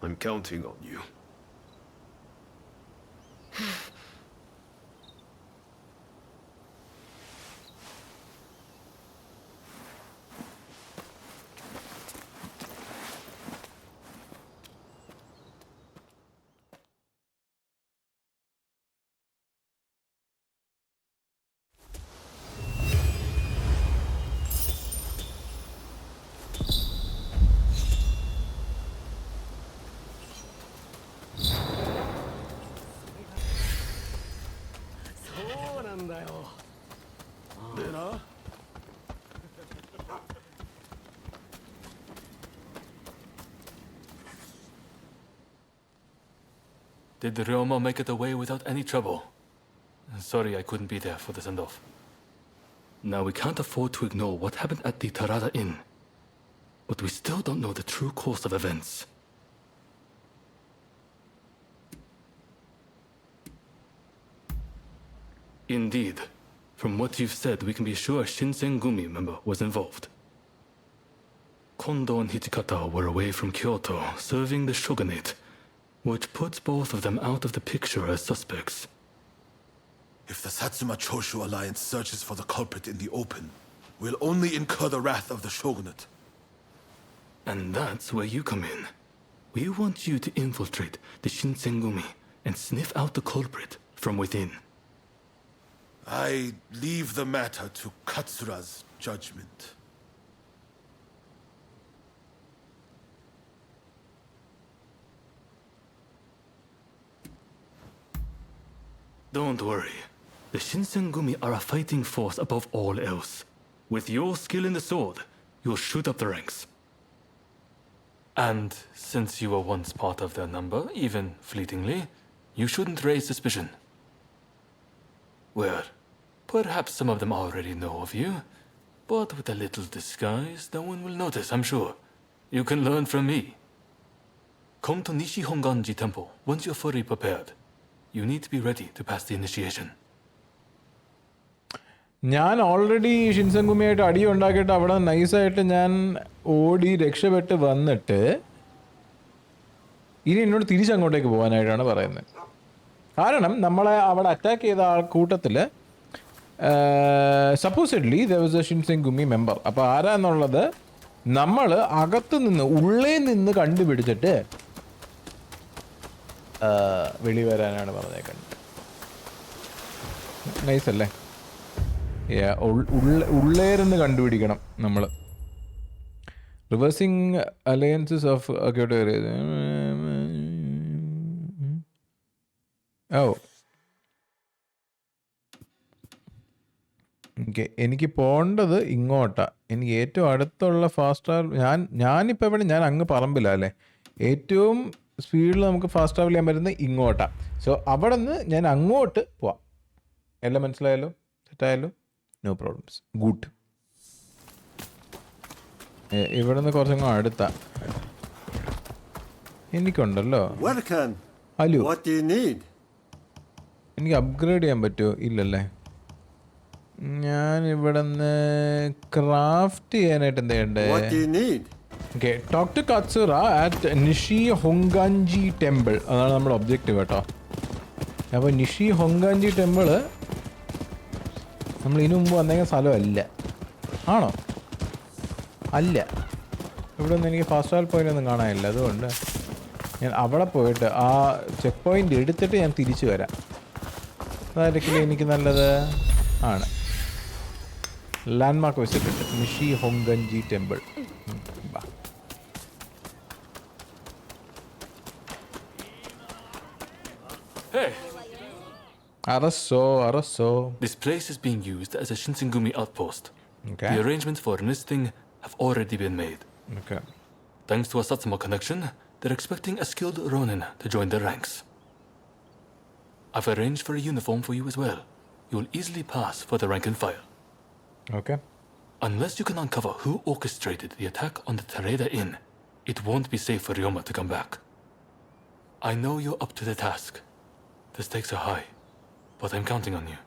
I'm counting on you. Did Ryoma make it away without any trouble? Sorry I couldn't be there for the send-off. Now we can't afford to ignore what happened at the Terada Inn. But we still don't know the true course of events. Indeed. From what you've said, we can be sure a Shinsengumi member was involved. Kondo and Hichikata were away from Kyoto, serving the shogunate, which puts both of them out of the picture as suspects. If the Satsuma Choshu alliance searches for the culprit in the open, we'll only incur the wrath of the shogunate. And that's where you come in. We want you to infiltrate the Shinsengumi and sniff out the culprit from within. I leave the matter to Katsura's judgment. Don't worry. The Shinsengumi are a fighting force above all else. With your skill in the sword, you'll shoot up the ranks. And since you were once part of their number, even fleetingly, you shouldn't raise suspicion. Well, perhaps some of them already know of you, but with a little disguise, no one will notice, I'm sure. You can learn from me. Come to Nishi Honganji Temple once you're fully prepared. You need to be ready to pass the initiation. ഞാൻ already ഷിൻസെൻഗുമിയായിട്ട് അടി ഉണ്ടാക്കിയിട്ട് അവിടെ നൈസായിട്ട് ഞാൻ ഓടി രക്ഷപ്പെട്ട് വന്നിട്ട് ഇനി എന്നോട് തിരിച്ചങ്ങോട്ടേക്ക് പോകാനായിട്ടാണ് പറയുന്നത്. കാരണം നമ്മളെ അവിടെ അറ്റാക്ക് ചെയ്ത കൂട്ടത്തിൽ supposedly there was A ഷിൻസെൻഗുമി member. അപ്പോൾ ആരാന്നുള്ളത് നമ്മൾ അകത്ത് നിന്ന് ഉള്ളേ നിന്ന് കണ്ടുപിടിച്ചിട്ട് വെളി വരാനാണ് പറഞ്ഞേക്കുന്നത്. നൈസല്ലേ? ഉള്ളേരെന്ന് കണ്ടുപിടിക്കണം നമ്മൾ. റിവേഴ്സിങ് അലയൻസസ് ഓഫ് ക്യോട്ടോ ഓ എനിക്ക് പോകേണ്ടത് ഇങ്ങോട്ടാ. എനിക്ക് ഏറ്റവും അടുത്തുള്ള ഫാസ്റ്റ് ട്രാവൽ ഞാനിപ്പോൾ എവിടെ? ഞാൻ അങ്ങ് പറമ്പില്ല അല്ലേ. ഏറ്റവും സ്പീഡിൽ നമുക്ക് ഫാസ്റ്റ് ട്രാവൽ ചെയ്യാൻ പറ്റുന്നത് ഇങ്ങോട്ടാണ്. സോ അവിടെ നിന്ന് ഞാൻ അങ്ങോട്ട് പോവാം. എല്ലാം മനസ്സിലായല്ലോ? സെറ്റായല്ലോ? No problems. ഗുഡ്. ഇവിടെ നിന്ന് കുറച്ചങ്ങ് അടുത്താ എനിക്കുണ്ടല്ലോ. ഹലോ, എനിക്ക് അപ്ഗ്രേഡ് ചെയ്യാൻ പറ്റുമോ? ഇല്ലല്ലേ. ഞാൻ ഇവിടെ നിന്ന് ക്രാഫ്റ്റ് ചെയ്യാനായിട്ട് എന്താ ചെയ്യണ്ടേ? Okay, talk to Katsura at Nishi Honganji temple. അതാണ് നമ്മുടെ ഒബ്ജക്റ്റീവ് കേട്ടോ. അപ്പോൾ നിഷി ഹൊങ്കാഞ്ചി ടെമ്പിള് നമ്മൾ ഇതിനു മുമ്പ് വന്നേക്കുന്ന സ്ഥലമല്ല. ആണോ? അല്ല. ഇവിടെ ഒന്നും എനിക്ക് ഫാസ്റ്റ് ട്രാവൽ പോയിന്റ് ഒന്നും കാണാനില്ല. അതുകൊണ്ട് ഞാൻ അവിടെ പോയിട്ട് ആ ചെക്ക് പോയിന്റ് എടുത്തിട്ട് ഞാൻ തിരിച്ചു വരാം. അതായിരിക്കില്ല എനിക്ക് നല്ലത്. ആണ്. ലാൻഡ്മാർക്ക് വെച്ചിട്ടുണ്ട് Nishi Honganji temple. Hey! Araso. This place is being used as a Shinsengumi outpost. Okay. The arrangements for enlisting have already been made. Okay. Thanks to a Satsuma connection, they're expecting a skilled Ronin to join their ranks. I've arranged for a uniform for you as well. You'll easily pass for the rank and file. Okay. Unless you can uncover who orchestrated the attack on the Tereda Inn, it won't be safe for Ryoma to come back. I know you're up to the task. The stakes are high, but I'm counting on you.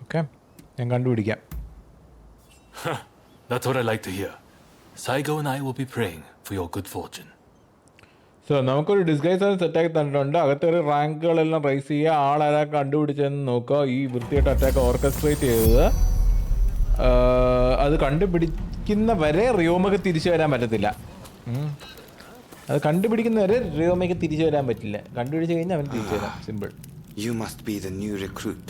Okay. ഞാൻ കണ്ടുപിടിക്കാം. That's what I like to hear. Saigo and I will be praying for your good fortune. So നമുക്കൊരു disguise സെറ്റാക്കി തന്നിട്ടുണ്ട്. അകത്തൊരു റാങ്കുകളെല്ലാം rice ചെയ്യുക. ആളാരാ കണ്ടുപിടിച്ചതെന്ന് നോക്കുക. ഈ വൃത്തിയായിട്ട് അറ്റാക്ക് ഓർക്കസ്ട്രേറ്റ് ചെയ്തത് അത് കണ്ടുപിടിക്കുന്ന വരെ റിയോമയ്ക്ക് തിരിച്ചു വരാൻ പറ്റത്തില്ല. അത് കണ്ടുപിടിക്കുന്നവരെ റിയോമയ്ക്ക് തിരിച്ചു വരാൻ പറ്റില്ല. കണ്ടുപിടിച്ച് കഴിഞ്ഞാൽ അവൻ തിരിച്ചു വരാം. Simple. You must be the new recruit.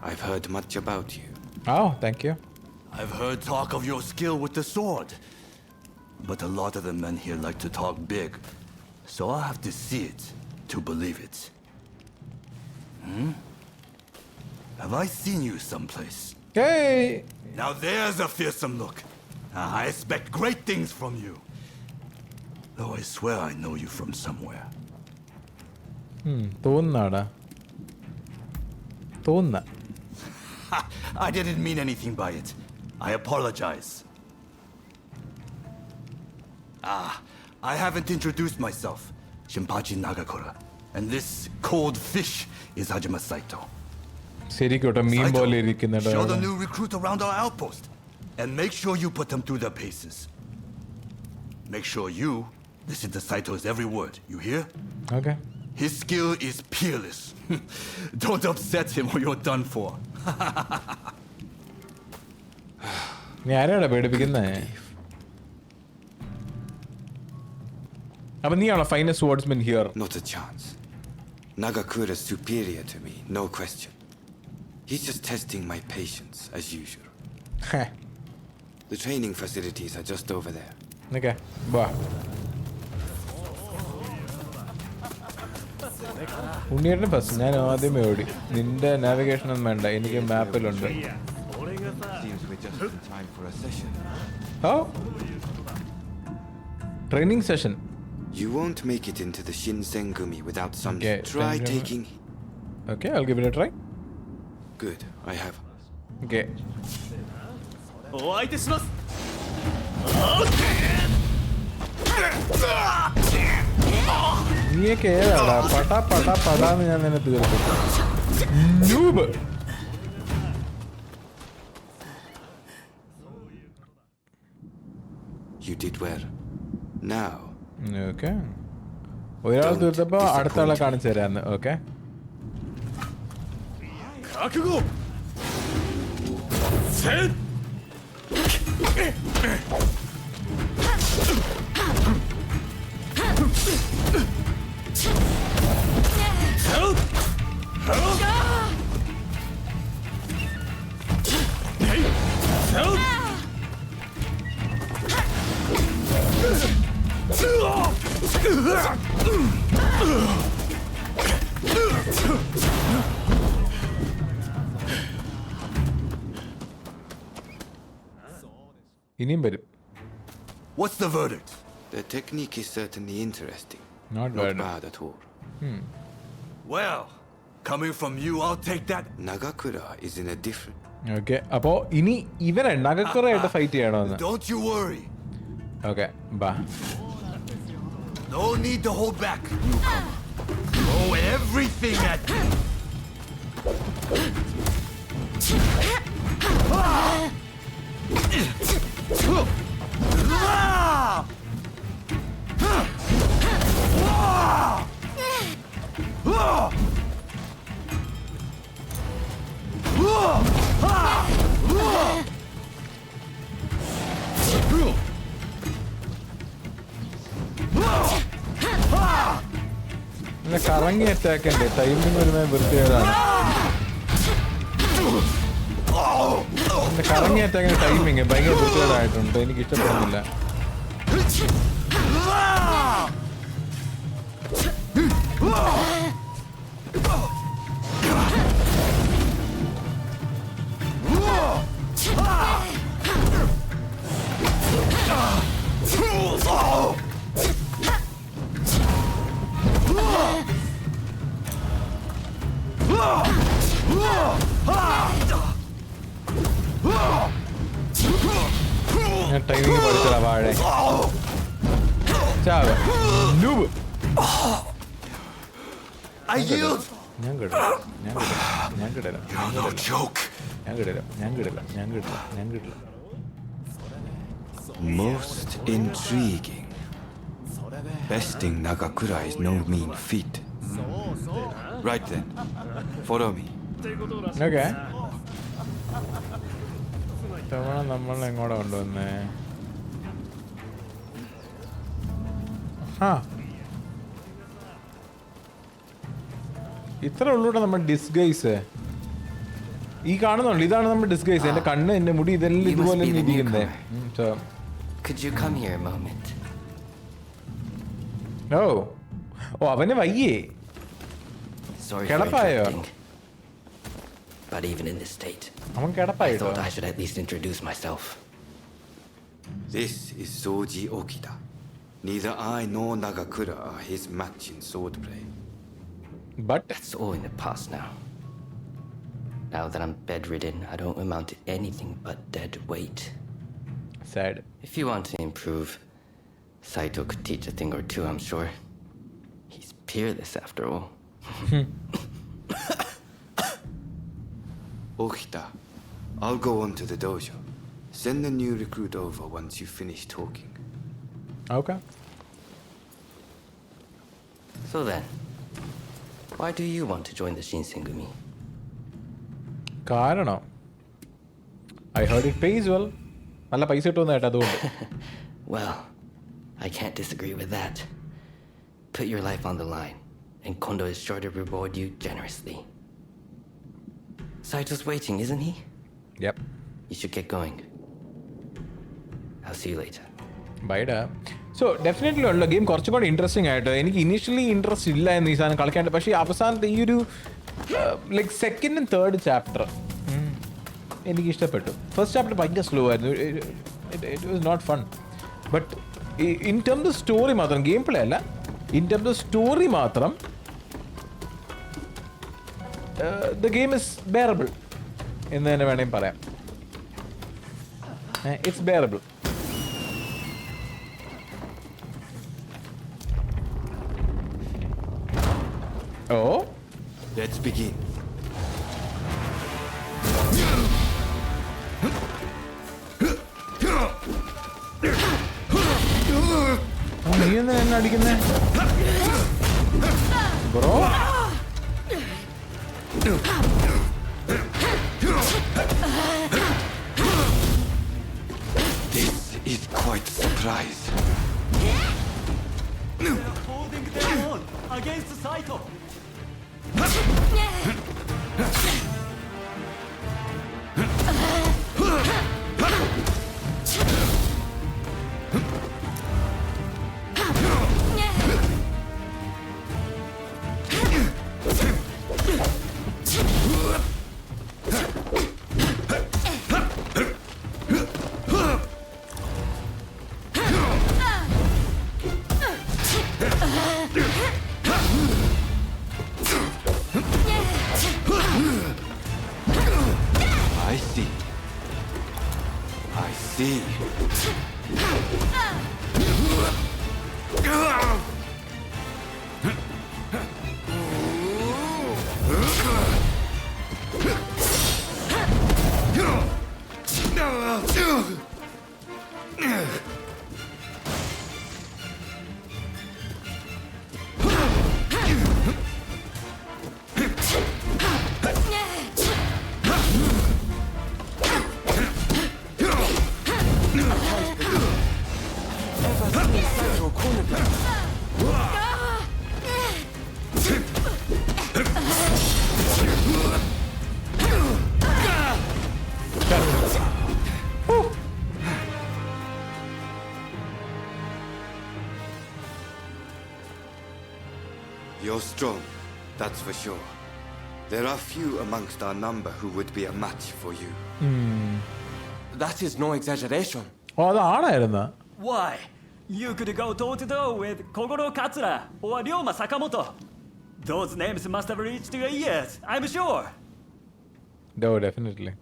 I've heard much about you. Oh, thank you. I've heard talk of your skill with the sword. But a lot of the men here like to talk big. So I'll have to see it to believe it. Have I seen you someplace? Hey! Now there's a fearsome look. I expect great things from you. Though I swear I know you from somewhere. തോന്നുന്നാടാ. തോന്നുന്ന. I didn't mean anything by it. I apologize. I haven't introduced myself. Shinpachi Nagakura. And this cold fish is Hajime Saito. ശരിക്കോട്ടെ, മീൻ പോലെ ഇരിക്കുന്നുണ്ട്. Show the new recruit around our outpost. and make sure you put them through their paces. Make sure you listen to Saito's every word, you hear? Okay. His skill is peerless. Don't upset him or you're done for. നീ ആരാടാ പേടിപ്പിക്കുന്നേ? അപ്പൊ നീയാണോ finest swordsman here? Not a chance. Nagakura's superior to me, no question. He's just testing my patience, as usual. The training facilities are just over there. Okay, വാ. ഉണ്ണിയേട്ടന് first. ഞാൻ ആദ്യമേ ഓടി. നിന്റെ നാവിഗേഷൻ ഒന്നും വേണ്ട, എനിക്ക് മാപ്പിലുണ്ട്. Seems we're just in time for a session. Oh? Training session. You won't make it into the Shinsengumi without some. Okay, Try Sengumi. taking. Okay, I'll give it a try. Good, I have. Okay. നീയൊക്കെ ഏതാടാ? പടാ പടാ പടാന്ന് ഞാൻ നിന്നെ തീർക്കും. Noob. You did well. Now. Okay. ഒരാൾ തീർത്തപ്പോ അടുത്ത ആളെ കാണിച്ചു തരാന്ന്. ഓക്കെ. ഇനിയും വരും. What's the verdict? The technique is certainly interesting. Not bad. At all. Well, coming from you, I'll take that. Nagakura is in a different. Okay, അപ്പോ ഇനി ഇവനെ നഗക്കുറയായിട്ട് ഫൈറ്റ് ചെയ്യണമെന്ന്. Don't you worry. ഓക്കെ, ബാ. No need to hold back, newcomer. Throw everything at me. കറങ്ങി attack ഉണ്ട്. Timing ഒരുമായി വൃത്തികേടാണ്. കറങ്ങി അറ്റാക്കിന്റെ timing ഭയങ്കര വൃത്തികേടായിട്ടുണ്ട്. എനിക്ക് ഇഷ്ടപ്പെടുന്നില്ല. ഞാൻ ടൈമിങ് പഠിച്ചതാ വാഴ. ചാവ്. നൂബ്. I yield. ഞാൻ കിടില്ല. You're no joke. ഞാൻ കിടില്ല. Most intriguing. Besting Nagakura is no mean feat. Right then, follow me. Okay. തവണ നമ്മൾ എങ്ങോട്ടാ കൊണ്ടുവന്നേ? ഇത്ര ഉള്ളൂടെ നമ്മൾ ഡിസ്ഗൈസ്. ഈ കാണുന്നുള്ളൂ, ഇതാണ് നമ്മൾ ഡിസ്ഗൈസ്. എന്റെ കണ്ണ്, എന്റെ മുടി, ഇതെല്ലാം ഇതുപോലെ ഇരിക്കുന്നേ. Could you come here a moment? ഓ അവന് വയ്യേ. Sorry for കിടപ്പായോ? interrupting. But even in this state, അവൻ I കിടപ്പായിട്ടോ? thought I should at least introduce myself. This is Soji Okita. Neither I nor Nagakura are his match in swordplay. But That's all in the past now. Now that I'm bedridden, I don't amount to anything but dead weight. sad. If you want to improve, Saito could teach a thing or two, I'm sure. He's peerless after all. Okita, I'll go on to the dojo. Send the new recruit over once you finish talking. Okay. So then, why do you want to join the Shinsengumi? കാരണം I heard it pays well. നല്ല പൈസ കിട്ടുമെന്ന് കേട്ടോ അതുകൊണ്ട്. Well, I can't disagree with that. Put your life on the line, and Kondo is sure to reward you generously. Saito's waiting, isn't he? Yep. You should get going. I'll see you later. ബൈഡാ. So definitely ഉള്ള game കുറച്ചും കൂടി interesting ആയിട്ട് എനിക്ക് initially interest ഇല്ല എന്ന് ഈ സാധനം കളിക്കാണ്ട്, പക്ഷേ അവസാനത്തെ ഈ ഒരു like second and third chapter എനിക്ക് ഇഷ്ടപ്പെട്ടു. ഫസ്റ്റ് ചാപ്റ്റർ ഭയങ്കര സ്ലോ ആയിരുന്നു. It was not fun. But in terms of story മാത്രം, ഗെയിം പ്ലേ അല്ല, ഇൻ ടേംസ് ഓഫ് സ്റ്റോറി മാത്രം ദ ഗെയിം ഇസ് ബെയറബിൾ എന്ന് തന്നെ വേണമെങ്കിൽ പറയാം. It's bearable. Oh? Let's begin. നീ എന്തിനാ എന്നെ അടിക്കുന്നേ bro? This is quite a surprise. Holding their own against Saito. I see. I see. You're strong, that's for sure. There are few amongst our number who would be a match for you. That is no exaggeration. ഓ അതാണായിരുന്ന. Why? You could go toe-to-toe with Kogoro Katsura or Ryoma Sakamoto. Those names must have reached your ears, I'm sure. No, definitely.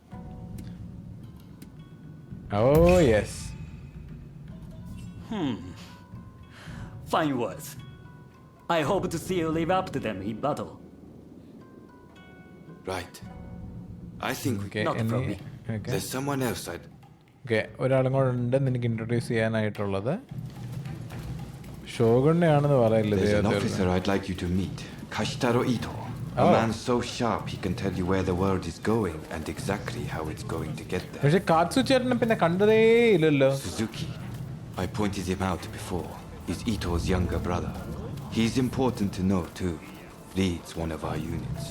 Oh, yes. Fine words. I hope to see you live up to them in battle. Right. I think we Okay, Not from me. okay. There's someone else I'd... Okay, ഒരാളും കൂടെ ഉണ്ട് നിനക്ക് introduce ചെയ്യാനായിട്ടുള്ളത്. ഷോഗുണ്ണെ ആണെന്ന് പറയില്ല. There's an officer I'd like you to meet. Kashitaro Ito. A man so sharp he can tell you where the world is going and exactly how it's going to get there. പക്ഷെ കാത്സു ചേട്ടനെ പിന്നെ കണ്ടതേ ഇല്ലല്ലോ. Suzuki. I pointed him out before. He's Ito's younger brother. He's important to know too. Leads one of our units.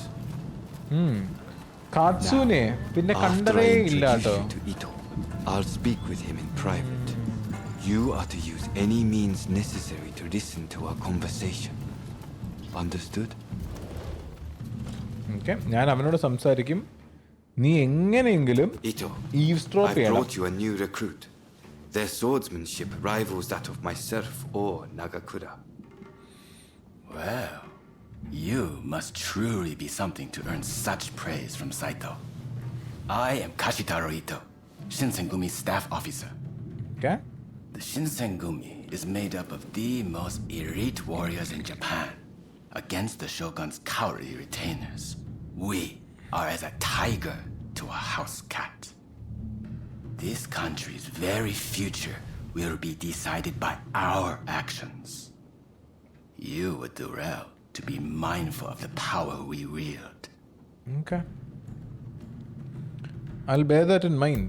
കാത്സുനെ പിന്നെ After കണ്ടതേ I ഇല്ല introduce കേട്ടോ. you to Ito, I'll speak with him in private. You are to use any means necessary to listen to our conversation. Understood? Okay, ഞാൻ അവനോട് സംസാരിക്കും. നീ എങ്ങനെയെങ്കിലും Ito, eavesdrop I ചെയ്യണം. brought you a new recruit. Their swordsmanship rivals that of myself or Nagakura. Well, you must truly be something to earn such praise from Saito. I am Kashitaro Ito, Shinsengumi's staff officer. Okay? The Shinsengumi is made up of the most elite warriors in Japan. Against the shogun's cowardly retainers, we are as a tiger to a house cat. This country's very future will be decided by our actions. You would do well to be mindful of the power we wield. Okay. I'll bear that in mind.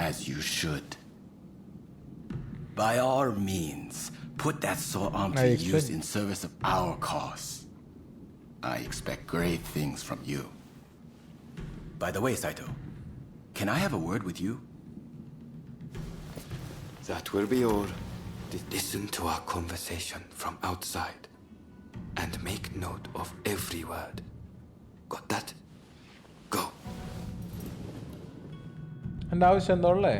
As you should. By all means, put that sword on to use in service of our cause. I expect great things from you. By the way, Saito, can I have a word with you? That will be all. Listen to our conversation from outside and make note of every word. Got that? Go. എൻ്റെ ആവശ്യം എന്താ ഉള്ളേ?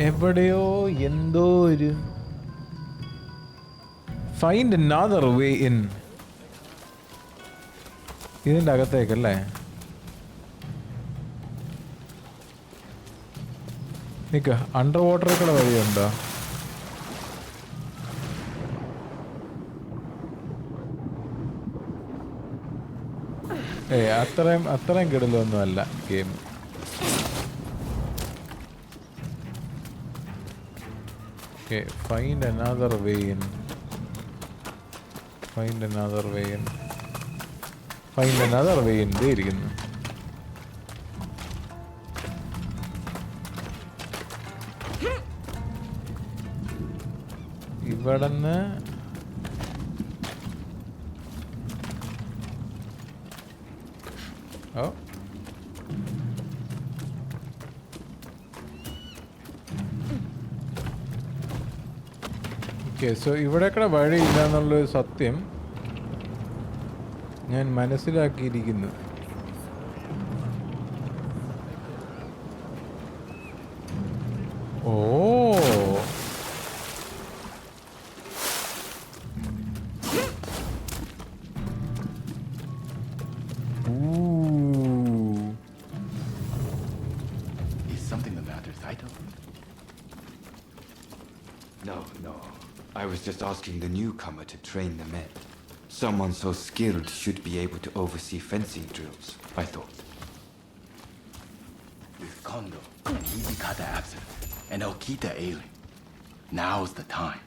എവിടെയോ എന്തോ ഒരു find another way in. ഇതിൻ്റെ അകത്തേക്കല്ലേ? നിക്ക് under വാട്ടറിൽ വഴിയുണ്ടോ? അത്രയും കിടലൊന്നും അല്ല game. Okay, find another way in. Find another way in. Find another way in. ദേ ഇരിക്കുന്നു. ഇവിടുന്ന് ഓ ഓക്കെ. സോ ഇവിടെയൊക്കെ വഴിയില്ല എന്നുള്ളൊരു സത്യം ഞാൻ മനസ്സിലാക്കിയിരിക്കുന്നു. ഓ Is something the matter, Saito? No. I was just asking the newcomer to train the men. Someone so skilled should be able to oversee fencing drills, I thought. With Kondo and Hijikata absent, and Okita ailing, now's the time.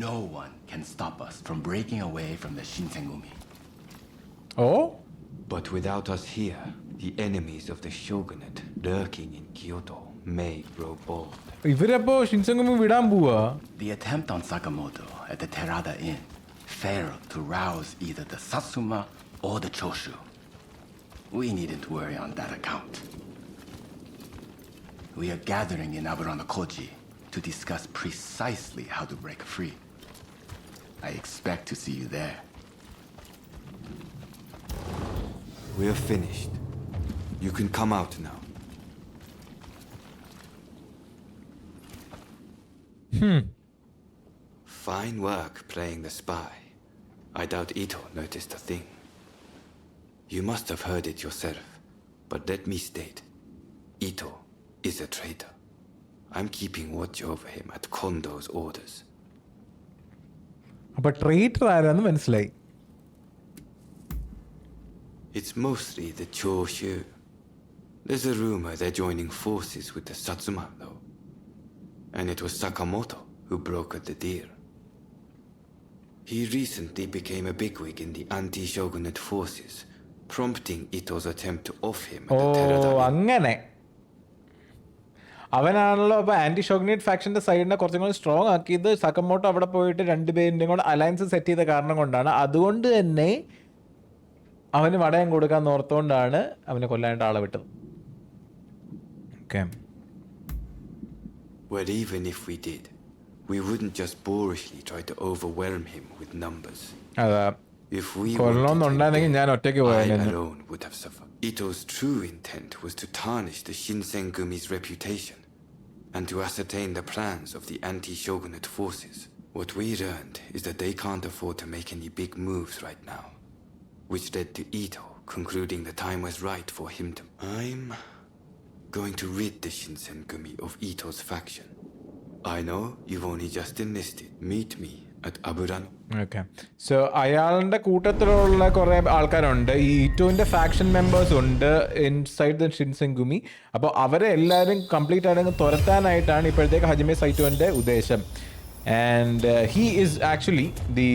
No one can stop us from breaking away from the Shinsengumi. Oh? But without us here, the enemies of the shogunate lurking in Kyoto may grow bold. ഇവരപ്പോ ഷിൻസെൻഗുമി വിടാൻ പോവാ? The attempt on Sakamoto at the Terada Inn failed to rouse either the Satsuma or the Choshu. We needn't worry on that account. We are gathering in Aburanokoji to discuss precisely how to break free. I expect to see you there. We're finished. You can come out now. Fine work playing the spy. I doubt Ito noticed a thing. You must have heard it yourself, but let me state, Ito is a traitor. I'm keeping watch over him at Kondo's orders. അപ്പൊ traitor ആരാന്ന് മനസ്സിലായി. It's mostly the Choshu. There's a rumor they're joining forces with the Satsuma, though. And it was Sakamoto who brokered the deal. He recently became a bigwig in the anti-shogunate forces, prompting Ito's attempt to off him at the Terada. അങ്ങനെ അവനാണല്ലോ അപ്പോൾ anti ഷോഗ്നേറ്റ് ഫാക്ഷന്റെ സൈഡിനെ കുറച്ചും കൂടി strong ആക്കിയത്. സക്കമോട്ടോ അവിടെ പോയിട്ട് രണ്ടുപേരുടെയും കൂടെ alliance set ചെയ്ത കാരണം കൊണ്ടാണ്. അതുകൊണ്ട് തന്നെ അവന് വടയം കൊടുക്കാൻ ഓർത്തുകൊണ്ടാണ് അവനെ കൊല്ലാനായിട്ട് ആളെ വിട്ടത്. Okay. Well, even if we did, we wouldn't just boorishly try to overwhelm him with numbers. അതാ If we കൊല്ലണമെന്നുണ്ടായിരുന്നെങ്കിൽ ഞാൻ ഒറ്റയ്ക്ക് I പോയാൽ alone would have suffered. Ito's true intent was to tarnish the Shinsengumi's reputation and to ascertain the plans of the anti-shogunate forces. What we learned is that they can't afford to make any big moves right now, which led to Ito concluding the time was right for him to... I'm going to rid the Shinsengumi of Ito's faction. I know you've only just enlisted. Meet me at Aburano. Okay so അയാളുടെ കൂട്ടത്തിലുള്ള കുറേ ആൾക്കാരുണ്ട്. ഈ ഈറ്റോന്റെ faction members ഉണ്ട് inside the ഷിൻസെൻഗുമി. അപ്പോൾ അവരെ എല്ലാവരും complete ആയിട്ട് തുരത്താനായിട്ടാണ് ഇപ്പോഴത്തേക്ക് ഹജിമെ സൈറ്റോന്റെ ഉദ്ദേശം. And he is actually the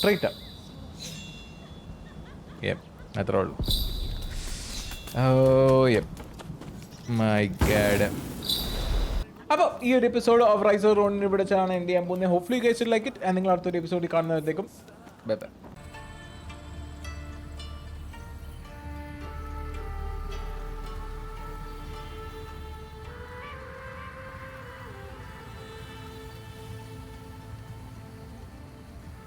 ട്രൈറ്റർ. അത്രേ ഉള്ളൂ. My God. അപ്പോൾ ഈ ഒരു episode of rise of Ronin ഇവിടെ വെച്ചാണ് എൻ്റെ ചെയ്യാൻ പോകുന്നത്. Hopefully guys like it. നിങ്ങൾ അടുത്തൊരു എപ്പിസോഡിൽ കാണുന്നതിലേക്കും ബൈ ബൈ.